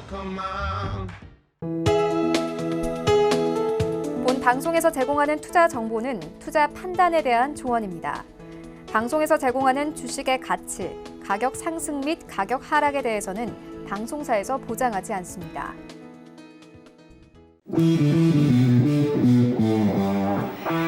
본 방송에서 제공하는 투자 정보는 투자 판단에 대한 조언입니다. 방송에서 제공하는 주식의 가치, 가격 상승 및 가격 하락에 대해서는 방송사에서 보장하지 않습니다.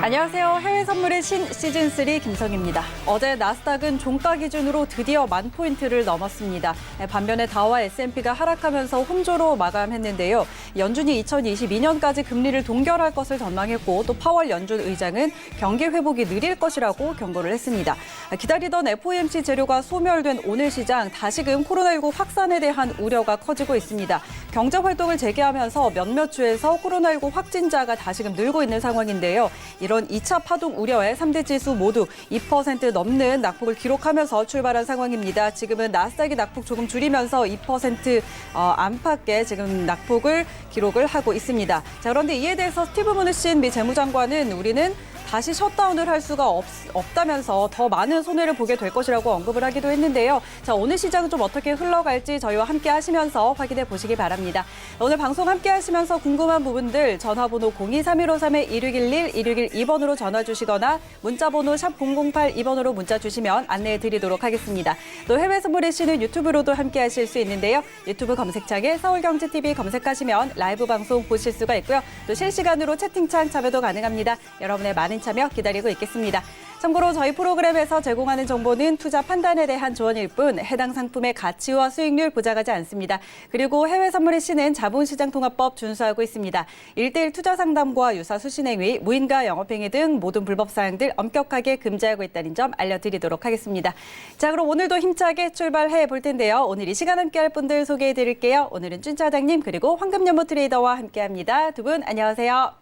안녕하세요. 해외 선물의 신 시즌3 김성입니다. 어제 나스닥은 종가 기준으로 드디어 10,000포인트를 넘었습니다. 반면에 다우와 S&P가 하락하면서 혼조로 마감했는데요. 연준이 2022년까지 금리를 동결할 것을 전망했고 또 파월 연준 의장은 경기 회복이 느릴 것이라고 경고를 했습니다. 기다리던 FOMC 재료가 소멸된 오늘 시장 다시금 코로나19 확산에 대한 우려가 커지고 있습니다. 경제 활동을 재개하면서 몇몇 주에서 코로나19 확진자가 다시금 늘고 있는 상황인데요. 이런 2차 파동 우려에 3대 지수 모두 2% 넘는 낙폭을 기록하면서 출발한 상황입니다. 지금은 나스닥이 낙폭 조금 줄이면서 2% 안팎의 지금 낙폭을 기록을 하고 있습니다. 자, 그런데 이에 대해서 스티브 무누신 미 재무장관은 우리는 다시 셧다운을 할 수가 없다면서 더 많은 손해를 보게 될 것이라고 언급을 하기도 했는데요. 자, 오늘 시장은 좀 어떻게 흘러갈지 저희와 함께 하시면서 확인해 보시기 바랍니다. 오늘 방송 함께 하시면서 궁금한 부분들 전화번호 023153-1611, 1612번으로 전화 주시거나 문자번호 샵 008-2번으로 문자 주시면 안내해 드리도록 하겠습니다. 또 해외 선물의 시는 유튜브로도 함께 하실 수 있는데요. 유튜브 검색창에 서울경제TV 검색하시면 라이브 방송 보실 수가 있고요. 또 실시간으로 채팅창 참여도 가능합니다. 여러분의 많은 참여 기다리고 있겠습니다. 참고로 저희 프로그램에서 제공하는 정보는 투자 판단에 대한 조언일 뿐 해당 상품의 가치와 수익률 보장하지 않습니다. 그리고 해외 선물의 시는 자본시장통합법 준수하고 있습니다. 1:1 투자 상담과 유사 수신행위, 무인가 영업행위 등 모든 불법 사항들 엄격하게 금지하고 있다는 점 알려드리도록 하겠습니다. 자, 그럼 오늘도 힘차게 출발해 볼 텐데요. 오늘 이 시간 함께할 분들 소개해 드릴게요. 오늘은 준 차장님 그리고 황금연모 트레이더와 함께합니다. 두 분 안녕하세요.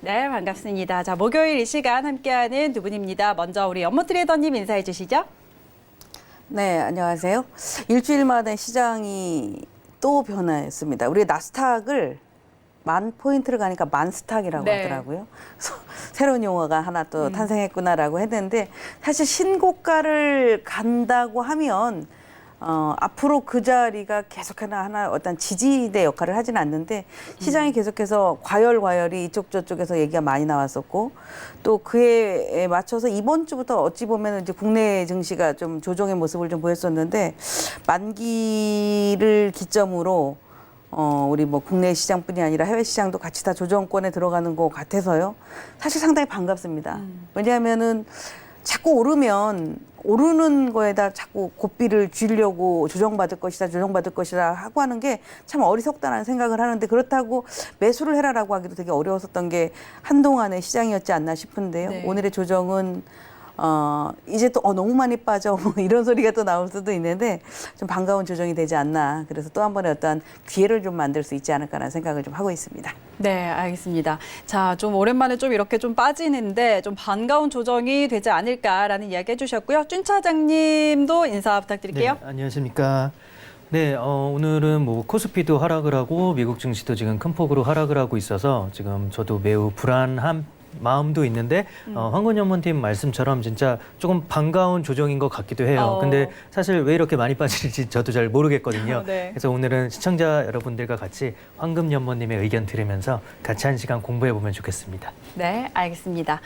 네, 반갑습니다. 자, 목요일 이 시간 함께하는 두 분입니다. 먼저 우리 연모 트레이더님 인사해 주시죠. 네, 안녕하세요. 일주일 만에 시장이 또 변화했습니다. 우리 나스닥을 10,000포인트를 가니까 만스탁이라고 네. 하더라고요. 그래서 새로운 용어가 하나 또 탄생했구나라고 했는데 사실 신고가를 간다고 하면 앞으로 그 자리가 계속해나 하나 어떤 지지대 역할을 하지는 않는데 시장이 계속해서 과열이 이쪽 저쪽에서 얘기가 많이 나왔었고 또 그에 맞춰서 이번 주부터 어찌 보면 이제 국내 증시가 좀 조정의 모습을 좀 보였었는데 만기를 기점으로 우리 뭐 국내 시장뿐이 아니라 해외 시장도 같이 다 조정권에 들어가는 것 같아서요. 사실 상당히 반갑습니다. 왜냐하면은 자꾸 오르는 거에다 자꾸 고삐를 쥐려고 조정받을 것이다 하고 하는 게 참 어리석다라는 생각을 하는데 그렇다고 매수를 해라라고 하기도 되게 어려웠었던 게 한동안의 시장이었지 않나 싶은데요. 네. 오늘의 조정은 이제 또 너무 많이 빠져 뭐 이런 소리가 또 나올 수도 있는데 좀 반가운 조정이 되지 않나. 그래서 또 한 번의 어떤 기회를 좀 만들 수 있지 않을까라는 생각을 좀 하고 있습니다. 네, 알겠습니다. 자, 좀 오랜만에 좀 이렇게 좀 빠지는데 좀 반가운 조정이 되지 않을까라는 이야기 해주셨고요. 준 차장님도 인사 부탁드릴게요. 네, 안녕하십니까. 네, 오늘은 뭐 코스피도 하락을 하고 미국 증시도 지금 큰 폭으로 하락을 하고 있어서 지금 저도 매우 불안한 마음도 있는데 황군 연구원팀 말씀처럼 진짜 조금 반가운 조정인 것 같기도 해요. 근데 사실 왜 이렇게 많이 빠질지 저도 잘 모르겠거든요. 네. 그래서 오늘은 시청자 여러분들과 같이 황금 연구원님의 의견 들으면서 같이 한 시간 공부해 보면 좋겠습니다. 네, 알겠습니다.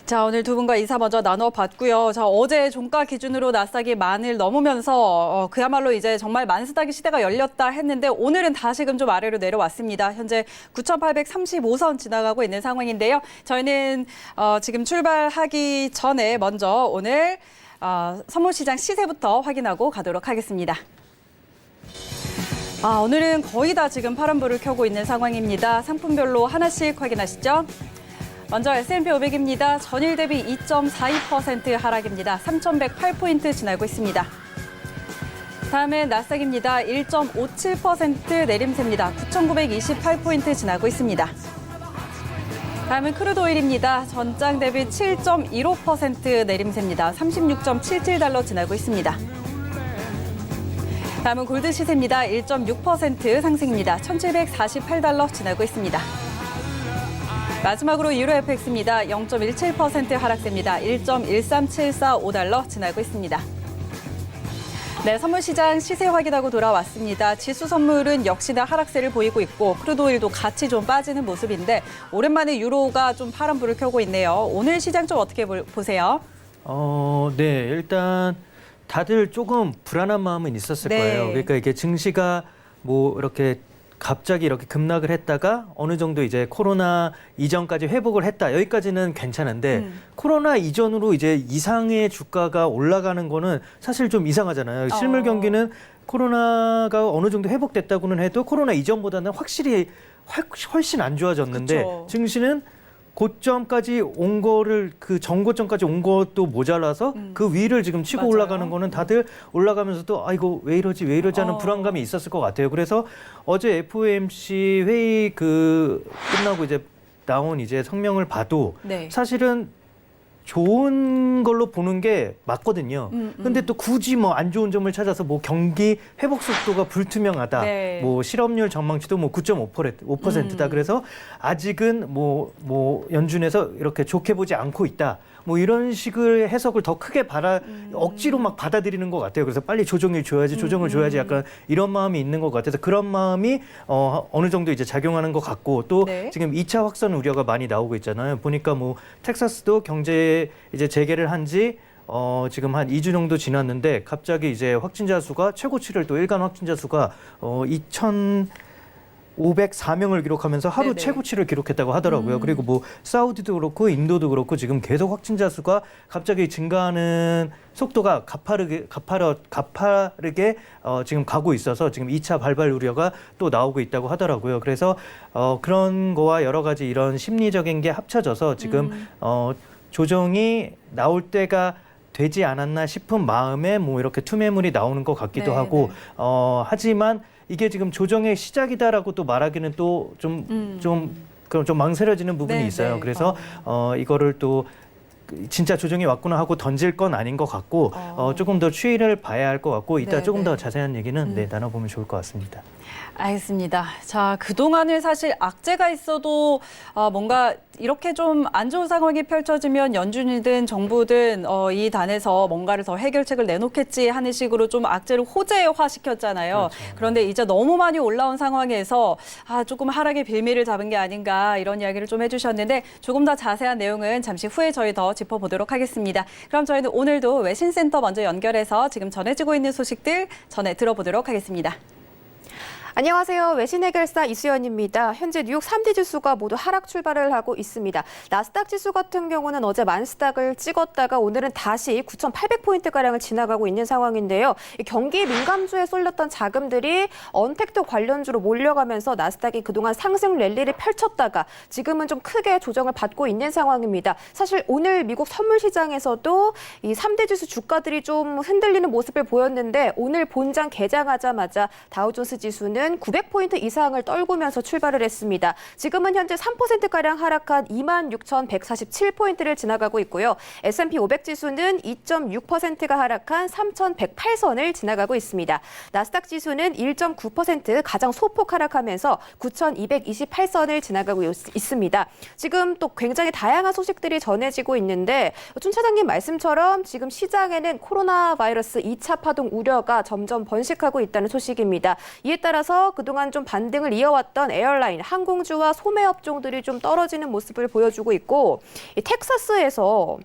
자, 오늘 두 분과 인사 먼저 나눠봤고요. 자, 어제 종가 기준으로 나스닥이 만을 넘으면서 그야말로 이제 정말 만스닥의 시대가 열렸다 했는데 오늘은 다시금 좀 아래로 내려왔습니다. 현재 9,835선 지나가고 있는 상황인데요. 저희는 지금 출발하기 전에 먼저 오늘 선물시장 시세부터 확인하고 가도록 하겠습니다. 오늘은 거의 다 지금 파란불을 켜고 있는 상황입니다. 상품별로 하나씩 확인하시죠. 먼저 S&P 500입니다. 전일 대비 2.42% 하락입니다. 3,108포인트 지나고 있습니다. 다음은 나스닥입니다. 1.57% 내림세입니다. 9,928포인트 지나고 있습니다. 다음은 크루드 오일입니다. 전장 대비 7.15% 내림세입니다. 36.77달러 지나고 있습니다. 다음은 골드 시세입니다. 1.6% 상승입니다. 1,748달러 지나고 있습니다. 마지막으로 유로 FX입니다. 0.17% 하락세입니다. 1.13745달러 지나고 있습니다. 네, 선물시장 시세 확인하고 돌아왔습니다. 지수 선물은 역시나 하락세를 보이고 있고 크루드 오일도 같이 좀 빠지는 모습인데 오랜만에 유로가 좀 파란불을 켜고 있네요. 오늘 시장 좀 어떻게 보세요? 네, 일단 다들 조금 불안한 마음은 있었을 네. 거예요. 그러니까 이게 증시가 뭐 이렇게 갑자기 이렇게 급락을 했다가 어느 정도 이제 코로나 이전까지 회복을 했다. 여기까지는 괜찮은데 코로나 이전으로 이제 이상의 주가가 올라가는 거는 사실 좀 이상하잖아요. 실물 경기는 코로나가 어느 정도 회복됐다고는 해도 코로나 이전보다는 확실히 훨씬 안 좋아졌는데 그쵸. 증시는 고점까지 온 거를 그 전고점까지 온 것도 모자라서 그 위를 지금 치고 맞아요. 올라가는 거는 다들 올라가면서도 아 이거 왜 이러지 하는 불안감이 있었을 것 같아요. 그래서 어제 FOMC 회의 끝나고 이제 나온 이제 성명을 봐도 네. 사실은 좋은 걸로 보는 게 맞거든요. 근데 또 굳이 뭐 안 좋은 점을 찾아서 뭐 경기 회복 속도가 불투명하다. 네. 뭐 실업률 전망치도 뭐 9.5%다. 그래서 아직은 뭐 연준에서 이렇게 좋게 보지 않고 있다. 뭐 이런 식의 해석을 더 크게 억지로 막 받아들이는 것 같아요. 그래서 빨리 조정을 줘야지 약간 이런 마음이 있는 것 같아서 그런 마음이 어느 정도 이제 작용하는 것 같고 또 네. 지금 2차 확산 우려가 많이 나오고 있잖아요. 보니까 뭐 텍사스도 경제 이제 재개를 한지 지금 한 2주 정도 지났는데 갑자기 이제 확진자 수가 최고치를 또 일간 확진자 수가 2,504명을 기록하면서 하루 네네. 최고치를 기록했다고 하더라고요. 그리고 뭐 사우디도 그렇고 인도도 그렇고 지금 계속 확진자 수가 갑자기 증가하는 속도가 가파르게 지금 가고 있어서 지금 2차 발발 우려가 또 나오고 있다고 하더라고요. 그래서 그런 거와 여러 가지 이런 심리적인 게 합쳐져서 지금 조정이 나올 때가 되지 않았나 싶은 마음에 뭐 이렇게 투매물이 나오는 것 같기도 네, 하고 네. 하지만 이게 지금 조정의 시작이다라고 또 말하기는 또 좀 망설여지는 부분이 네, 있어요. 네. 그래서 이거를 또 진짜 조정이 왔구나 하고 던질 건 아닌 것 같고 조금 더 추이를 봐야 할 것 같고 이따 네, 조금 더 네. 자세한 얘기는 나눠보면 좋을 것 같습니다. 알겠습니다. 자, 그동안은 사실 악재가 있어도 뭔가 이렇게 좀 안 좋은 상황이 펼쳐지면 연준이든 정부든 이 단에서 뭔가를 더 해결책을 내놓겠지 하는 식으로 좀 악재를 호재화시켰잖아요. 그렇죠. 그런데 이제 너무 많이 올라온 상황에서 조금 하락의 빌미를 잡은 게 아닌가 이런 이야기를 좀 해주셨는데 조금 더 자세한 내용은 잠시 후에 저희 더 짚어보도록 하겠습니다. 그럼 저희는 오늘도 외신센터 먼저 연결해서 지금 전해지고 있는 소식들 전해 들어보도록 하겠습니다. 안녕하세요. 외신해결사 이수연입니다. 현재 뉴욕 3대 지수가 모두 하락 출발을 하고 있습니다. 나스닥 지수 같은 경우는 어제 만스닥을 찍었다가 오늘은 다시 9,800포인트가량을 지나가고 있는 상황인데요. 경기 민감주에 쏠렸던 자금들이 언택트 관련주로 몰려가면서 나스닥이 그동안 상승 랠리를 펼쳤다가 지금은 좀 크게 조정을 받고 있는 상황입니다. 사실 오늘 미국 선물 시장에서도 이 3대 지수 주가들이 좀 흔들리는 모습을 보였는데 오늘 본장 개장하자마자 다우존스 지수는 900포인트 이상을 떨구면서 출발을 했습니다. 지금은 현재 3%가량 하락한 26,147포인트를 지나가고 있고요. S&P 500 지수는 2.6%가 하락한 3,108선을 지나가고 있습니다. 나스닥 지수는 1.9% 가장 소폭 하락하면서 9,228선을 지나가고 있습니다. 지금 또 굉장히 다양한 소식들이 전해지고 있는데 춘 차장님 말씀처럼 지금 시장에는 코로나 바이러스 2차 파동 우려가 점점 번식하고 있다는 소식입니다. 이에 따라서 그동안 좀 반등을 이어왔던 에어라인, 항공주와 소매 업종들이 좀 떨어지는 모습을 보여주고 있고 이 텍사스에서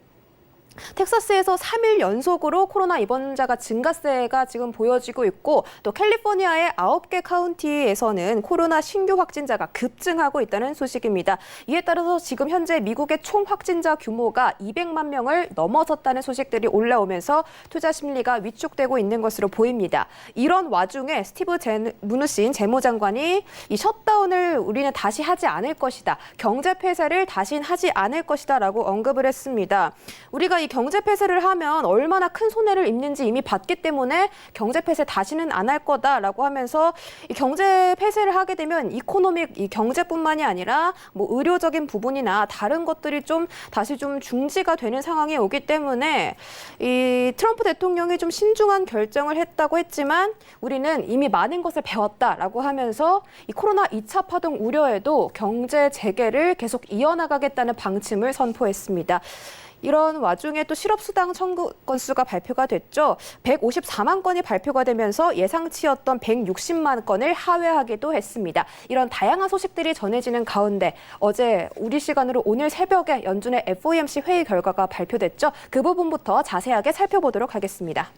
3일 연속으로 코로나 입원자가 증가세가 지금 보여지고 있고 또 캘리포니아의 9개 카운티에서는 코로나 신규 확진자가 급증하고 있다는 소식입니다. 이에 따라서 지금 현재 미국의 총 확진자 규모가 200만 명을 넘어섰다는 소식들이 올라오면서 투자 심리가 위축되고 있는 것으로 보입니다. 이런 와중에 스티브 무누신 재무장관이 이 셧다운을 우리는 다시 하지 않을 것이다. 경제 폐쇄를 다시는 하지 않을 것이다 라고 언급을 했습니다. 우리가 이 경제 폐쇄를 하면 얼마나 큰 손해를 입는지 이미 봤기 때문에 경제 폐쇄 다시는 안 할 거다라고 하면서 이 경제 폐쇄를 하게 되면 이 경제뿐만이 아니라 뭐 의료적인 부분이나 다른 것들이 좀 다시 좀 중지가 되는 상황이 오기 때문에 이 트럼프 대통령이 좀 신중한 결정을 했다고 했지만 우리는 이미 많은 것을 배웠다라고 하면서 이 코로나 2차 파동 우려에도 경제 재개를 계속 이어나가겠다는 방침을 선포했습니다. 이런 와중에 또 실업수당 청구 건수가 발표가 됐죠. 154만 건이 발표가 되면서 예상치였던 160만 건을 하회하기도 했습니다. 이런 다양한 소식들이 전해지는 가운데 어제 우리 시간으로 오늘 새벽에 연준의 FOMC 회의 결과가 발표됐죠. 그 부분부터 자세하게 살펴보도록 하겠습니다.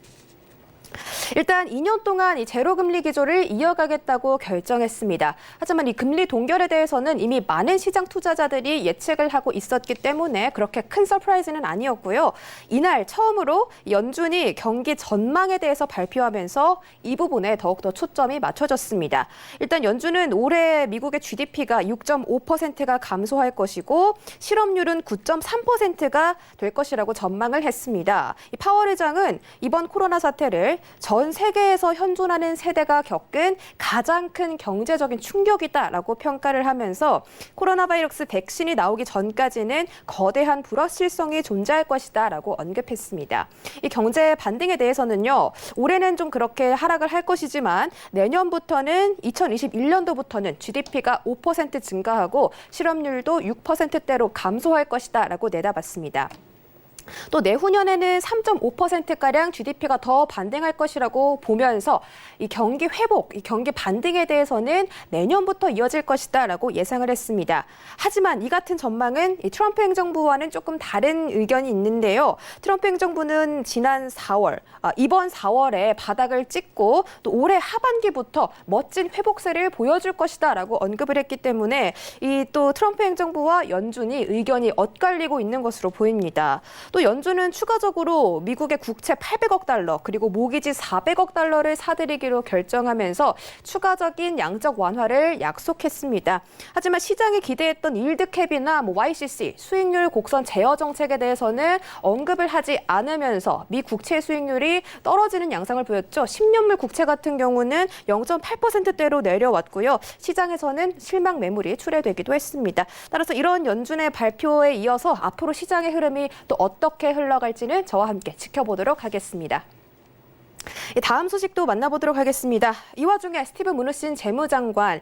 일단 2년 동안 이 제로금리 기조를 이어가겠다고 결정했습니다. 하지만 이 금리 동결에 대해서는 이미 많은 시장 투자자들이 예측을 하고 있었기 때문에 그렇게 큰 서프라이즈는 아니었고요. 이날 처음으로 연준이 경기 전망에 대해서 발표하면서 이 부분에 더욱더 초점이 맞춰졌습니다. 일단 연준은 올해 미국의 GDP가 6.5%가 감소할 것이고 실업률은 9.3%가 될 것이라고 전망을 했습니다. 이 파월 의장은 이번 코로나 사태를 전 세계에서 현존하는 세대가 겪은 가장 큰 경제적인 충격이다라고 평가를 하면서 코로나 바이러스 백신이 나오기 전까지는 거대한 불확실성이 존재할 것이다라고 언급했습니다. 이 경제 반등에 대해서는요. 올해는 좀 그렇게 하락을 할 것이지만 내년부터는 2021년도부터는 GDP가 5% 증가하고 실업률도 6%대로 감소할 것이다라고 내다봤습니다. 또 내후년에는 3.5%가량 GDP가 더 반등할 것이라고 보면서 이 경기 회복, 이 경기 반등에 대해서는 내년부터 이어질 것이다라고 예상을 했습니다. 하지만 이 같은 전망은 이 트럼프 행정부와는 조금 다른 의견이 있는데요. 트럼프 행정부는 지난 4월, 이번 4월에 바닥을 찍고 또 올해 하반기부터 멋진 회복세를 보여줄 것이다라고 언급을 했기 때문에 이 또 트럼프 행정부와 연준이 의견이 엇갈리고 있는 것으로 보입니다. 또 연준은 추가적으로 미국의 국채 800억 달러 그리고 모기지 400억 달러를 사들이기로 결정하면서 추가적인 양적 완화를 약속했습니다. 하지만 시장이 기대했던 일드캡이나 YCC 수익률 곡선 제어 정책에 대해서는 언급을 하지 않으면서 미 국채 수익률이 떨어지는 양상을 보였죠. 10년물 국채 같은 경우는 0.8%대로 내려왔고요. 시장에서는 실망 매물이 출회되기도 했습니다. 따라서 이런 연준의 발표에 이어서 앞으로 시장의 흐름이 또 어떻게 흘러갈지는 저와 함께 지켜보도록 하겠습니다. 다음 소식도 만나보도록 하겠습니다. 이 와중에 스티븐 무누신 재무장관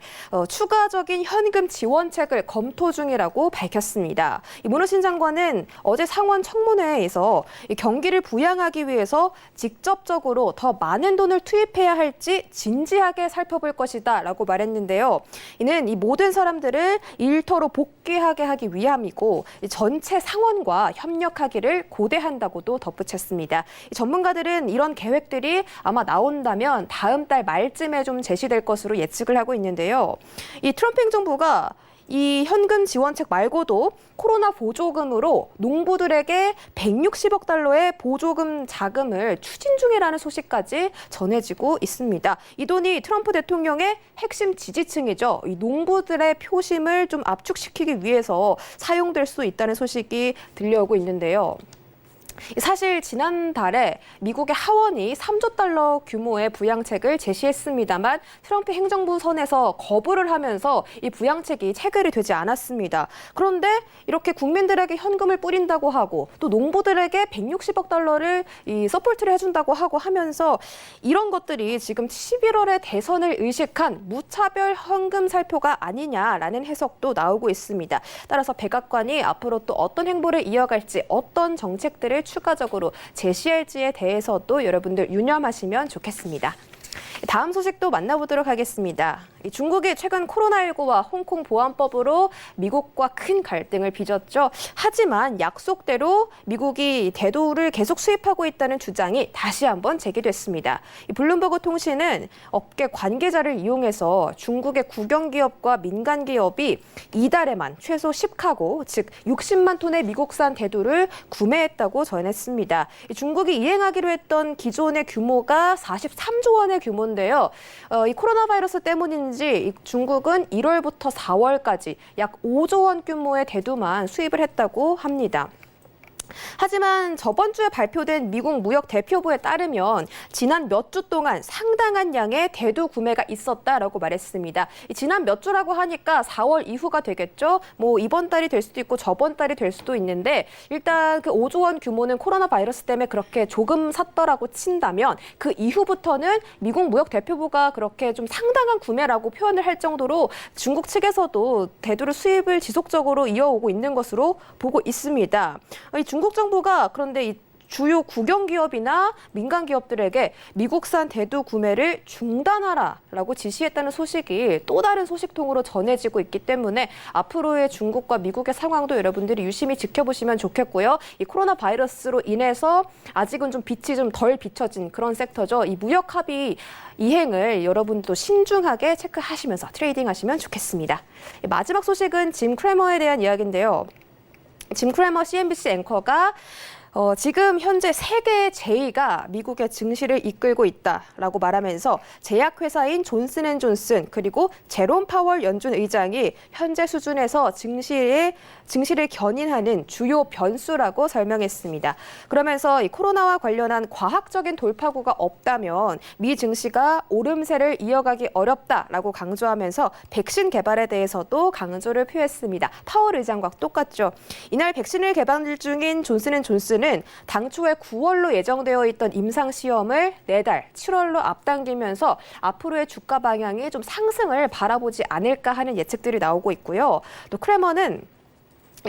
추가적인 현금 지원책을 검토 중이라고 밝혔습니다. 이 무누신 장관은 어제 상원 청문회에서 이 경기를 부양하기 위해서 직접적으로 더 많은 돈을 투입해야 할지 진지하게 살펴볼 것이다라고 말했는데요. 이는 이 모든 사람들을 일터로 복귀하게 하기 위함이고 이 전체 상원과 협력하기를 고대한다고도 덧붙였습니다. 이 전문가들은 이런 계획들이 아마 나온다면 다음 달 말쯤에 좀 제시될 것으로 예측을 하고 있는데요. 이 트럼프 행정부가 이 현금 지원책 말고도 코로나 보조금으로 농부들에게 160억 달러의 보조금 자금을 추진 중이라는 소식까지 전해지고 있습니다. 이 돈이 트럼프 대통령의 핵심 지지층이죠. 이 농부들의 표심을 좀 압축시키기 위해서 사용될 수 있다는 소식이 들려오고 있는데요. 사실 지난달에 미국의 하원이 3조 달러 규모의 부양책을 제시했습니다만 트럼프 행정부 선에서 거부를 하면서 이 부양책이 체결이 되지 않았습니다. 그런데 이렇게 국민들에게 현금을 뿌린다고 하고 또 농부들에게 160억 달러를 이 서포트를 해준다고 하고 하면서 이런 것들이 지금 11월에 대선을 의식한 무차별 현금 살포가 아니냐라는 해석도 나오고 있습니다. 따라서 백악관이 앞으로 또 어떤 행보를 이어갈지 어떤 정책들을 추가적으로 제시할지에 대해서도 여러분들 유념하시면 좋겠습니다. 다음 소식도 만나보도록 하겠습니다. 중국이 최근 코로나19와 홍콩 보안법으로 미국과 큰 갈등을 빚었죠. 하지만 약속대로 미국이 대두를 계속 수입하고 있다는 주장이 다시 한번 제기됐습니다. 블룸버그 통신은 업계 관계자를 이용해서 중국의 국영기업과 민간기업이 이달에만 최소 10카고, 즉 60만 톤의 미국산 대두를 구매했다고 전했습니다. 중국이 이행하기로 했던 기존의 규모가 43조 원의 규모인데요. 이 코로나 바이러스 때문인지 중국은 1월부터 4월까지 약 5조 원 규모의 대두만 수입을 했다고 합니다. 하지만 저번 주에 발표된 미국 무역 대표부에 따르면 지난 몇 주 동안 상당한 양의 대두 구매가 있었다라고 말했습니다. 지난 몇 주라고 하니까 4월 이후가 되겠죠. 뭐 이번 달이 될 수도 있고 저번 달이 될 수도 있는데 일단 그 5조 원 규모는 코로나 바이러스 때문에 그렇게 조금 샀더라고 친다면 그 이후부터는 미국 무역 대표부가 그렇게 좀 상당한 구매라고 표현을 할 정도로 중국 측에서도 대두를 수입을 지속적으로 이어오고 있는 것으로 보고 있습니다. 중국 미국 정부가 그런데 이 주요 국영기업이나 민간 기업들에게 미국산 대두 구매를 중단하라라고 지시했다는 소식이 또 다른 소식통으로 전해지고 있기 때문에 앞으로의 중국과 미국의 상황도 여러분들이 유심히 지켜보시면 좋겠고요. 이 코로나 바이러스로 인해서 아직은 좀 빛이 좀 덜 비춰진 그런 섹터죠. 이 무역 합의 이행을 여러분도 신중하게 체크하시면서 트레이딩하시면 좋겠습니다. 마지막 소식은 짐 크래머에 대한 이야기인데요. 짐 크래머 CNBC 앵커가 지금 현재 세계 제의가 미국의 증시를 이끌고 있다라고 말하면서 제약회사인 존슨앤존슨 그리고 제롬 파월 연준 의장이 현재 수준에서 증시를 견인하는 주요 변수라고 설명했습니다. 그러면서 이 코로나와 관련한 과학적인 돌파구가 없다면 미 증시가 오름세를 이어가기 어렵다라고 강조하면서 백신 개발에 대해서도 강조를 표했습니다. 파월 의장과 똑같죠. 이날 백신을 개발 중인 존슨앤존슨은 당초에 9월로 예정되어 있던 임상시험을 내달 7월로 앞당기면서 앞으로의 주가 방향이 좀 상승을 바라보지 않을까 하는 예측들이 나오고 있고요. 또 크래머는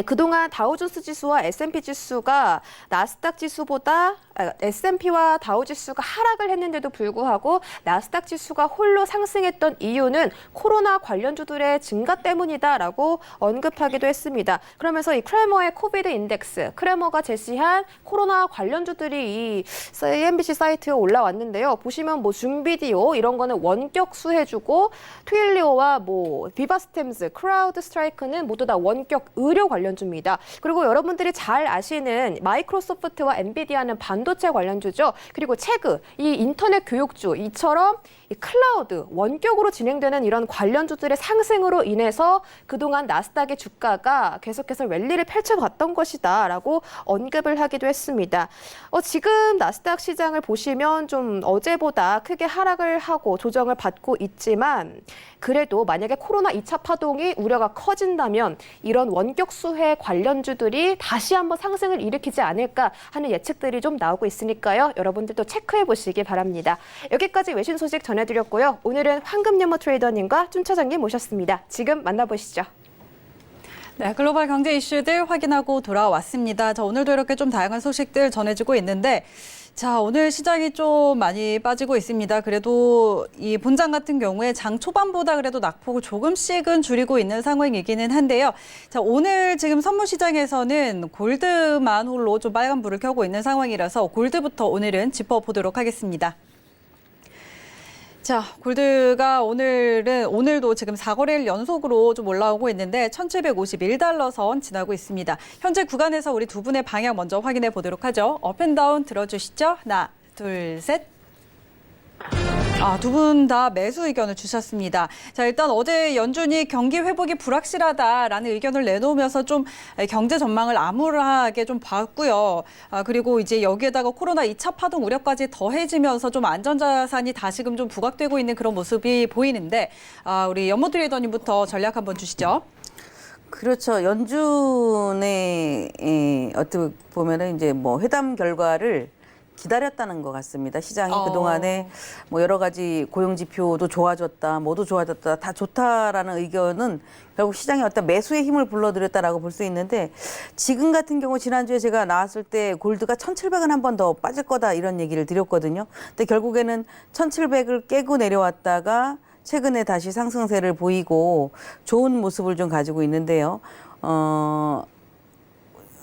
그동안 다우존스 지수와 S&P 지수가 나스닥 지수보다 S&P와 다우 지수가 하락을 했는데도 불구하고 나스닥 지수가 홀로 상승했던 이유는 코로나 관련주들의 증가 때문이다라고 언급하기도 했습니다. 그러면서 이 크래머의 코비드 인덱스, 크래머가 제시한 코로나 관련주들이 이 CNBC 사이트에 올라왔는데요. 보시면 뭐 줌비디오 이런 거는 원격 수혜주고 트윌리오와 뭐 비바스템즈, 크라우드 스트라이크는 모두 다 원격 의료 관련주입니다. 그리고 여러분들이 잘 아시는 마이크로소프트와 엔비디아는 반도체 관련주죠. 그리고 체그, 이 인터넷 교육주, 이처럼 이 클라우드, 원격으로 진행되는 이런 관련주들의 상승으로 인해서 그동안 나스닥의 주가가 계속해서 랠리를 펼쳐갔던 것이다라고 언급을 하기도 했습니다. 지금 나스닥 시장을 보시면 좀 어제보다 크게 하락을 하고 조정을 받고 있지만 그래도 만약에 코로나 2차 파동이 우려가 커진다면 이런 원격 수혜 관련주들이 다시 한번 상승을 일으키지 않을까 하는 예측들이 좀 나오고 있으니까요. 여러분들도 체크해 보시기 바랍니다. 여기까지 외신 소식 전해드렸고요. 오늘은 황금연모 트레이더님과 준 차장님 모셨습니다. 지금 만나보시죠. 네, 글로벌 경제 이슈들 확인하고 돌아왔습니다. 자, 오늘도 이렇게 좀 다양한 소식들 전해지고 있는데 자, 오늘 시장이 좀 많이 빠지고 있습니다. 그래도 이 본장 같은 경우에 장 초반보다 그래도 낙폭을 조금씩은 줄이고 있는 상황이기는 한데요. 자, 오늘 지금 선물 시장에서는 골드만 홀로 좀 빨간불을 켜고 있는 상황이라서 골드부터 오늘은 짚어보도록 하겠습니다. 자, 골드가 오늘도 지금 4거래일 연속으로 좀 올라오고 있는데 1751달러 선 지나고 있습니다. 현재 구간에서 우리 두 분의 방향 먼저 확인해 보도록 하죠. 업앤다운 들어주시죠. 하나, 둘, 셋. 두 분 다 매수 의견을 주셨습니다. 자, 일단 어제 연준이 경기 회복이 불확실하다라는 의견을 내놓으면서 좀 경제 전망을 암울하게 좀 봤고요. 그리고 이제 여기에다가 코로나 2차 파동 우려까지 더해지면서 좀 안전자산이 다시금 좀 부각되고 있는 그런 모습이 보이는데 우리 연모 트레이더님부터 전략 한번 주시죠. 그렇죠. 연준의 어떻게 보면은 이제 뭐 회담 결과를 기다렸다는 것 같습니다. 시장이 그동안에 뭐 여러 가지 고용 지표도 좋아졌다, 뭐도 좋아졌다, 다 좋다라는 의견은 결국 시장에 어떤 매수의 힘을 불러들였다라고 볼 수 있는데 지금 같은 경우 지난주에 제가 나왔을 때 골드가 1,700은 한 번 더 빠질 거다 이런 얘기를 드렸거든요. 근데 결국에는 1,700을 깨고 내려왔다가 최근에 다시 상승세를 보이고 좋은 모습을 좀 가지고 있는데요.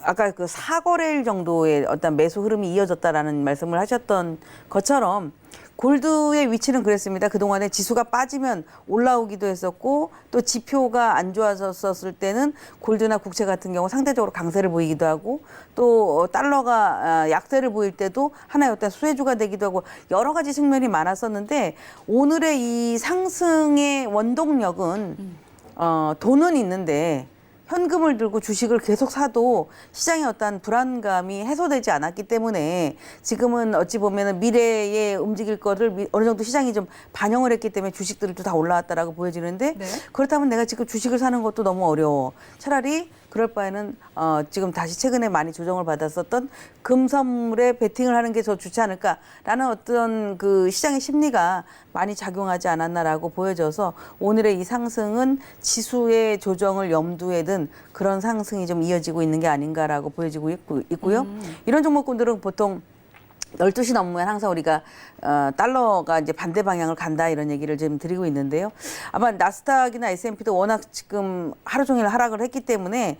아까 그 4거래일 정도의 어떤 매수 흐름이 이어졌다라는 말씀을 하셨던 것처럼 골드의 위치는 그랬습니다. 그동안에 지수가 빠지면 올라오기도 했었고 또 지표가 안 좋아졌었을 때는 골드나 국채 같은 경우 상대적으로 강세를 보이기도 하고 또 달러가 약세를 보일 때도 하나의 어떤 수혜주가 되기도 하고 여러 가지 측면이 많았었는데 오늘의 이 상승의 원동력은 돈은 있는데 현금을 들고 주식을 계속 사도 시장의 어떤 불안감이 해소되지 않았기 때문에 지금은 어찌 보면 미래에 움직일 거를 어느 정도 시장이 좀 반영을 했기 때문에 주식들도 다 올라왔다라고 보여지는데 네. 그렇다면 내가 지금 주식을 사는 것도 너무 어려워. 차라리 그럴 바에는 지금 다시 최근에 많이 조정을 받았었던 금 선물에 베팅을 하는 게 더 좋지 않을까라는 어떤 그 시장의 심리가 많이 작용하지 않았나라고 보여져서 오늘의 이 상승은 지수의 조정을 염두에 둔 그런 상승이 좀 이어지고 있는 게 아닌가라고 보여지고 있고요. 이런 종목군들은 보통 12시 넘으면 항상 우리가 달러가 이제 반대 방향을 간다 이런 얘기를 지금 드리고 있는데요. 아마 나스닥이나 S&P도 워낙 지금 하루 종일 하락을 했기 때문에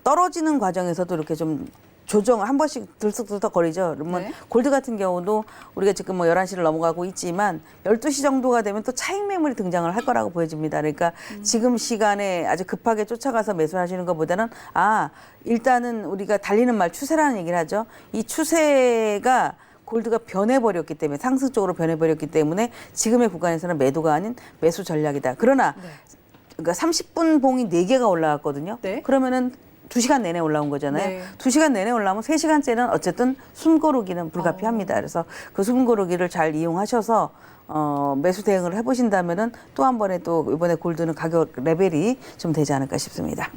떨어지는 과정에서도 이렇게 좀 조정을 한 번씩 들썩들썩거리죠. 그러면 네. 골드 같은 경우도 우리가 지금 뭐 11시를 넘어가고 있지만 12시 정도가 되면 또 차익 매물이 등장을 할 거라고 보여집니다. 그러니까 지금 시간에 아주 급하게 쫓아가서 매수하시는 것보다는 일단은 우리가 달리는 말 추세라는 얘기를 하죠. 이 추세가 골드가 변해버렸기 때문에 상승 쪽으로 변해버렸기 때문에 지금의 구간에서는 매도가 아닌 매수 전략이다. 그러나 그러니까 30분 봉이 4개가 올라왔거든요. 네. 그러면은 2시간 내내 올라온 거잖아요. 네. 2시간 내내 올라오면 3시간째는 어쨌든 숨고르기는 불가피합니다. 그래서 그 숨고르기를 잘 이용하셔서 매수 대응을 해보신다면은 또 한 번에 또 이번에 골드는 가격 레벨이 좀 되지 않을까 싶습니다.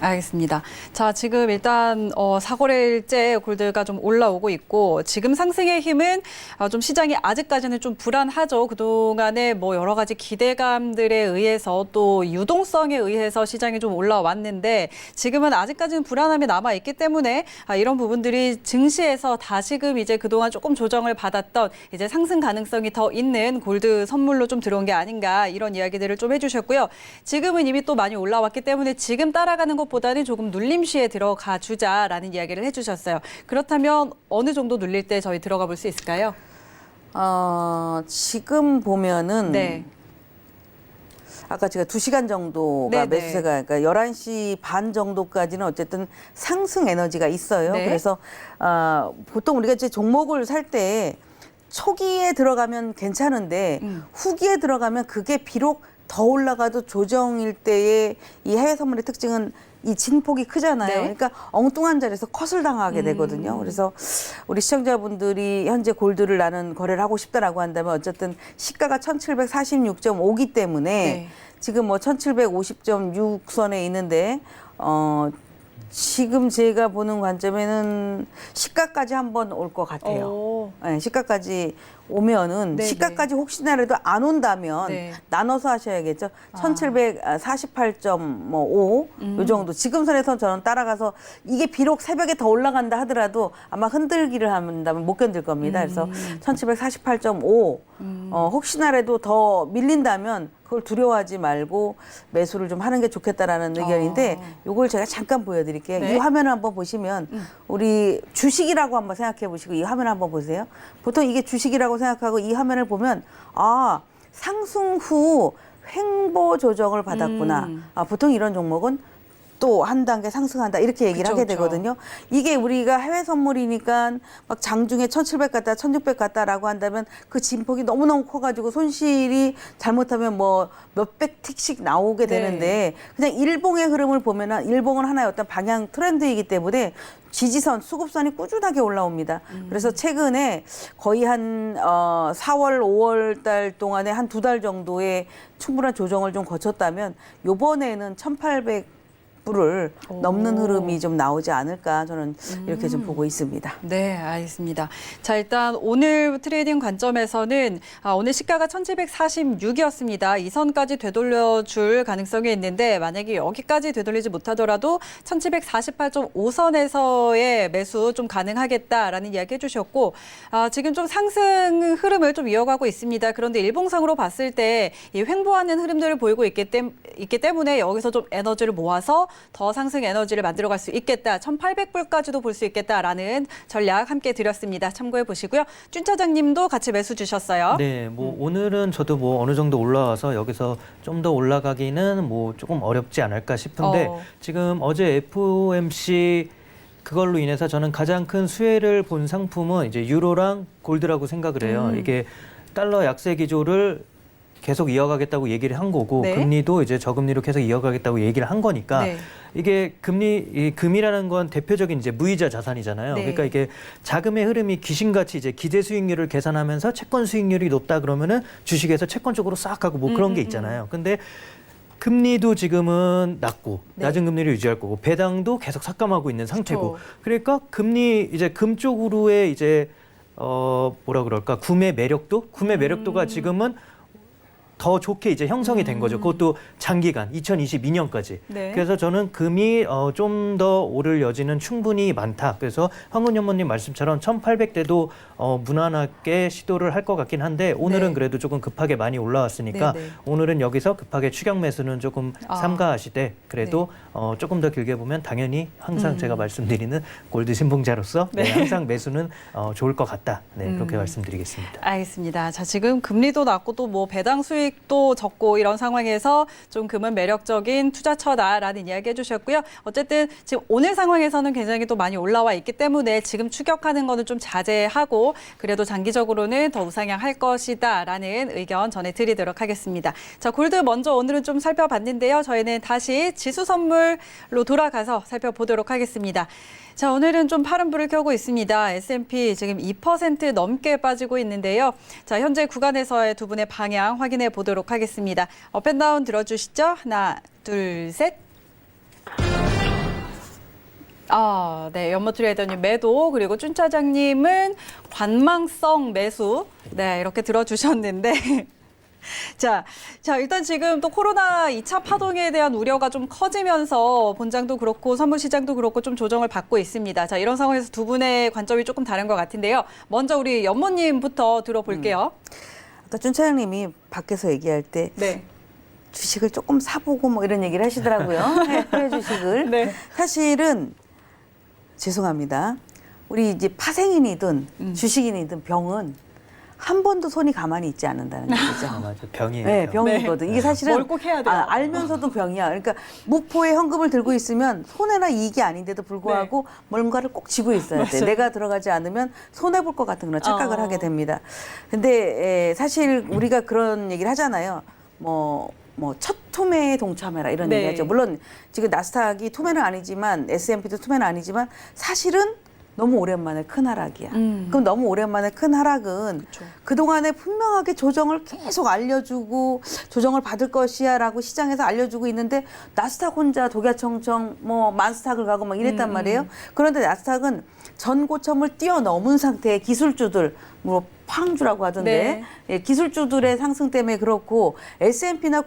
알겠습니다. 자, 지금 일단 4거래일째 골드가 좀 올라오고 있고 지금 상승의 힘은 좀 시장이 아직까지는 좀 불안하죠. 그동안에 뭐 여러 가지 기대감들에 의해서 또 유동성에 의해서 시장이 좀 올라왔는데 지금은 아직까지는 불안함이 남아 있기 때문에 이런 부분들이 증시에서 다시금 이제 그동안 조금 조정을 받았던 이제 상승 가능성이 더 있는 골드 선물로 좀 들어온 게 아닌가 이런 이야기들을 좀 해주셨고요. 지금은 이미 또 많이 올라왔기 때문에 지금 따라가는 것보다는 조금 눌림시에 들어가 주자라는 이야기를 해주셨어요. 그렇다면 어느 정도 눌릴 때 저희 들어가 볼 수 있을까요? 지금 보면은 네. 아까 제가 2시간 정도가 네네. 매수세가 그러니까 11시 반 정도까지는 어쨌든 상승 에너지가 있어요. 네. 그래서 보통 우리가 이제 종목을 살 때 초기에 들어가면 괜찮은데 후기에 들어가면 그게 비록 더 올라가도 조정일 때의 이 해외 선물의 특징은 이 진폭이 크잖아요. 네. 그러니까 엉뚱한 자리에서 컷을 당하게 되거든요. 그래서 우리 시청자분들이 현재 골드를 나는 거래를 하고 싶다라고 한다면 어쨌든 시가가 1746.5기 때문에 네. 지금 뭐 1750.6선에 있는데 지금 제가 보는 관점에는 시가까지 한번 올 것 같아요. 오. 네, 시가까지 오면은 네네. 시가까지 혹시나라도 안 온다면 네. 나눠서 하셔야겠죠. 1748.5 요 정도. 지금 선에서 저는 따라가서 이게 비록 새벽에 더 올라간다 하더라도 아마 흔들기를 한다면 못 견딜 겁니다. 그래서 1748.5 혹시나라도 더 밀린다면 그걸 두려워하지 말고 매수를 좀 하는 게 좋겠다라는 의견인데 요걸 제가 잠깐 보여드릴게요. 네. 이 화면을 한번 보시면 우리 주식이라고 한번 생각해 보시고 이 화면을 한번 보세요. 보통 이게 주식이라고 생각하고 이 화면을 보면 상승 후 횡보 조정을 받았구나. 보통 이런 종목은 또 한 단계 상승한다 이렇게 얘기를 그쵸, 하게 그쵸. 되거든요. 이게 우리가 해외 선물이니까 막 장중에 1700 갔다 1600 갔다라고 한다면 그 진폭이 너무너무 커가지고 손실이 잘못하면 뭐 몇백 틱씩 나오게 네. 되는데 그냥 일봉의 흐름을 보면은 일봉은 하나의 어떤 방향 트렌드이기 때문에 지지선, 수급선이 꾸준하게 올라옵니다. 그래서 최근에 거의 한 4월, 5월 달 동안에 한 2달 정도의 충분한 조정을 좀 거쳤다면 요번에는 1800불을 넘는 흐름이 좀 나오지 않을까 저는 이렇게 좀 보고 있습니다. 네, 알겠습니다. 자, 일단 오늘 트레이딩 관점에서는 오늘 시가가 1746이었습니다. 이 선까지 되돌려줄 가능성이 있는데 만약에 여기까지 되돌리지 못하더라도 1748.5선에서의 매수 좀 가능하겠다라는 이야기 해주셨고 지금 좀 상승 흐름을 좀 이어가고 있습니다. 그런데 일봉상으로 봤을 때 이 횡보하는 흐름들을 보이고 있기 때문에 여기서 좀 에너지를 모아서 더 상승 에너지를 만들어갈 수 있겠다. 1,800불까지도 볼 수 있겠다라는 전략 함께 드렸습니다. 참고해 보시고요. 준 차장님도 같이 매수 주셨어요. 네, 뭐 오늘은 저도 뭐 어느 정도 올라와서 여기서 좀 더 올라가기는 뭐 조금 어렵지 않을까 싶은데 지금 어제 FOMC 그걸로 인해서 저는 가장 큰 수혜를 본 상품은 이제 유로랑 골드라고 생각을 해요. 이게 달러 약세 기조를 계속 이어가겠다고 얘기를 한 거고 네. 금리도 이제 저금리로 계속 이어가겠다고 얘기를 한 거니까 네. 이게 이 금이라는 건 대표적인 이제 무이자 자산이잖아요. 네. 그러니까 이게 자금의 흐름이 귀신같이 이제 기대 수익률을 계산하면서 채권 수익률이 높다 그러면은 주식에서 채권 쪽으로 싹 가고 뭐 그런 게 있잖아요. 근데 금리도 지금은 낮고 네. 낮은 금리를 유지할 거고 배당도 계속 삭감하고 있는 상태고 그렇죠. 그러니까 금리 이제 금 쪽으로의 이제 뭐라 그럴까 구매 매력도가 지금은 더 좋게 이제 형성이 된 거죠. 그것도 장기간 2022년까지. 네. 그래서 저는 금이 좀 더 오를 여지는 충분히 많다. 그래서 황군 연모님 말씀처럼 1,800대도 무난하게 시도를 할 것 같긴 한데 오늘은 네. 그래도 조금 급하게 많이 올라왔으니까 네, 네. 오늘은 여기서 급하게 추격 매수는 조금 삼가하시되 그래도 조금 더 길게 보면 당연히 항상 제가 말씀드리는 골드 신봉자로서 네, 항상 매수는 좋을 것 같다. 네, 그렇게 말씀드리겠습니다. 알겠습니다. 자, 지금 금리도 낮고 또 뭐 배당 수익도 적고 이런 상황에서 좀 금은 매력적인 투자처다라는 이야기 해주셨고요. 어쨌든 지금 오늘 상황에서는 굉장히 또 많이 올라와 있기 때문에 지금 추격하는 거는 좀 자제하고 그래도 장기적으로는 더 우상향할 것이다라는 의견 전해드리도록 하겠습니다. 자, 골드 먼저 오늘은 좀 살펴봤는데요. 저희는 다시 지수 선물로 돌아가서 살펴보도록 하겠습니다. 자, 오늘은 좀 파란 불을 켜고 있습니다. S&P 지금 2% 넘게 빠지고 있는데요. 자, 현재 구간에서의 두 분의 방향 확인해 보도록 하겠습니다. 업앤다운 들어주시죠. 하나, 둘, 셋. 네, 연모 트레이더님 매도, 그리고 쭌 차장님은 관망성 매수. 네, 이렇게 들어주셨는데. 자, 일단 지금 또 코로나 2차 파동에 대한 우려가 좀 커지면서 본장도 그렇고 선물시장도 그렇고 좀 조정을 받고 있습니다. 자, 이런 상황에서 두 분의 관점이 조금 다른 것 같은데요. 먼저 우리 연모님부터 들어볼게요. 아까 준 차장님이 밖에서 얘기할 때 네. 주식을 조금 사보고 뭐 이런 얘기를 하시더라고요. 해외 주식을. 네. 사실은 죄송합니다. 우리 이제 파생인이든 주식인이든 병은 한 번도 손이 가만히 있지 않는다는 얘기죠. 맞아요. 병이에요. 네, 병. 병이거든. 이게 사실은 뭘 꼭 해야 돼요. 알면서도 병이야. 그러니까 무포에 현금을 들고 있으면 손해나 이익이 아닌데도 불구하고 뭔가를 꼭 쥐고 있어야 돼. 맞아요. 내가 들어가지 않으면 손해 볼 것 같은 그런 착각을 하게 됩니다. 근데 사실 우리가 그런 얘기를 하잖아요. 첫 투매에 동참해라 이런 네. 얘기하죠. 물론 지금 나스닥이 투매는 아니지만 S&P도 투매는 아니지만 사실은 너무 오랜만에 큰 하락이야. 그럼 너무 오랜만에 큰 하락은 그동안에 분명하게 조정을 계속 알려주고 조정을 받을 것이야 라고 시장에서 알려주고 있는데 나스닥 혼자 독야청청 만스닥을 가고 막 이랬단 말이에요. 그런데 나스닥은 전고점을 뛰어넘은 상태의 기술주들 팡주라고 하던데 기술주들의 상승 때문에 그렇고 S&P나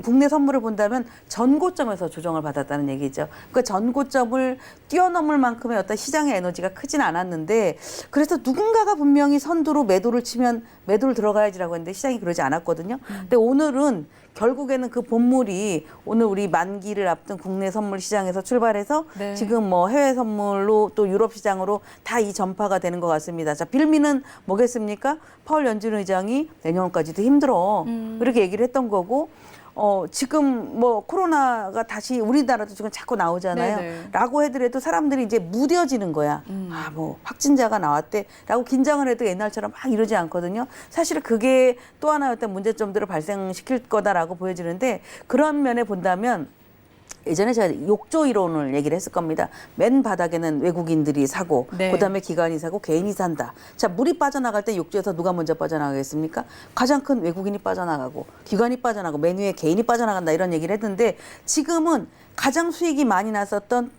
국내 선물을 본다면 전고점에서 조정을 받았다는 얘기죠. 그러니까 전고점을 뛰어넘을 만큼의 어떤 시장의 에너지가 크진 않았는데 그래서 누군가가 분명히 선두로 매도를 치면 매도를 들어가야지라고 했는데 시장이 그러지 않았거든요. 근데 오늘은 결국에는 그 본물이 오늘 우리 만기를 앞둔 국내 선물 시장에서 출발해서 지금 해외 선물로 또 유럽 시장으로 다 이 전파가 되는 것 같습니다. 자, 빌미는 뭐겠습니까? 파월 연준 의장이 내년까지도 힘들어. 이렇게 얘기를 했던 거고 지금 코로나가 다시 우리나라도 지금 자꾸 나오잖아요. 네네. 라고 해더라도 사람들이 이제 무뎌지는 거야. 확진자가 나왔대. 라고 긴장을 해도 옛날처럼 막 이러지 않거든요. 사실 그게 또 하나의 어떤 문제점들을 발생시킬 거다라고 보여지는데 그런 면에 본다면 예전에 제가 욕조 이론을 얘기를 했을 겁니다. 맨 바닥에는 외국인들이 사고 그다음에 기관이 사고 개인이 산다. 자, 물이 빠져나갈 때 욕조에서 누가 먼저 빠져나가겠습니까? 가장 큰 외국인이 빠져나가고 기관이 빠져나가고 맨 위에 개인이 빠져나간다 이런 얘기를 했는데 지금은 가장 수익이 많이 났었던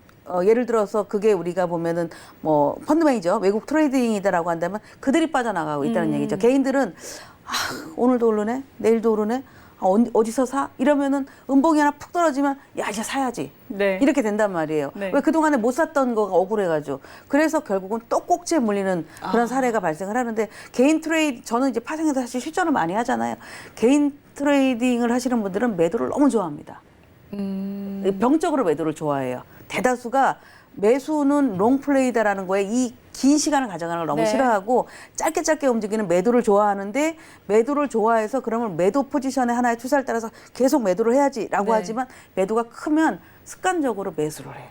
예를 들어서 그게 우리가 보면은 펀드매니저 외국 트레이딩이다라고 한다면 그들이 빠져나가고 있다는 얘기죠. 개인들은 오늘도 오르네 내일도 오르네 어디서 사? 이러면은 음봉이 하나 푹 떨어지면 야 이제 사야지 이렇게 된단 말이에요. 왜 그동안에 못 샀던 거가 억울해가지고 그래서 결국은 또 꼭지에 물리는 그런 사례가 발생을 하는데 개인 트레이드 저는 이제 파생해서 사실 실전을 많이 하잖아요. 개인 트레이딩을 하시는 분들은 매도를 너무 좋아합니다. 병적으로 매도를 좋아해요. 대다수가 매수는 롱플레이다라는 거에 이 긴 시간을 가져가는 걸 너무 싫어하고 짧게 움직이는 매도를 좋아하는데 매도를 좋아해서 그러면 매도 포지션의 하나의 투자를 따라서 계속 매도를 해야지라고 하지만 매도가 크면 습관적으로 매수를 해.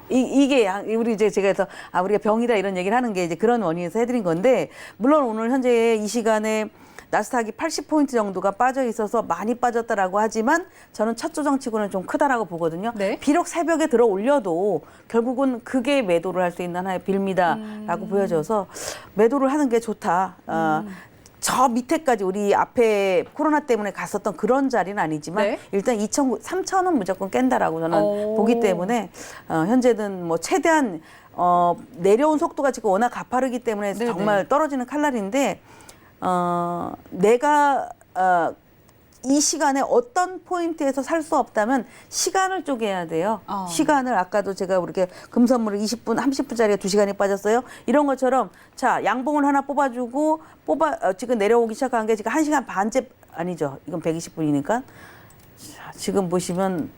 이게 우리 이제 제가 해서 우리가 병이다 이런 얘기를 하는 게 이제 그런 원인에서 해드린 건데 물론 오늘 현재 이 시간에 나스닥이 80포인트 정도가 빠져 있어서 많이 빠졌다라고 하지만 저는 첫 조정치고는 좀 크다라고 보거든요. 비록 새벽에 들어 올려도 결국은 그게 매도를 할 수 있는 하나의 빌미다라고 보여져서 매도를 하는 게 좋다. 저 밑에까지 우리 앞에 코로나 때문에 갔었던 그런 자리는 아니지만 일단 3,000은 무조건 깬다라고 저는 보기 때문에 현재는 최대한 내려온 속도가 지금 워낙 가파르기 때문에 네네. 정말 떨어지는 칼날인데 내가 이 시간에 어떤 포인트에서 살 수 없다면 시간을 쪼개야 돼요. 시간을 아까도 제가 이렇게 금선물을 20분, 30분짜리가 2시간이 빠졌어요. 이런 것처럼 자 양봉을 하나 뽑아주고 지금 내려오기 시작한 게 지금 1시간 반째 아니죠. 이건 120분이니까 지금 보시면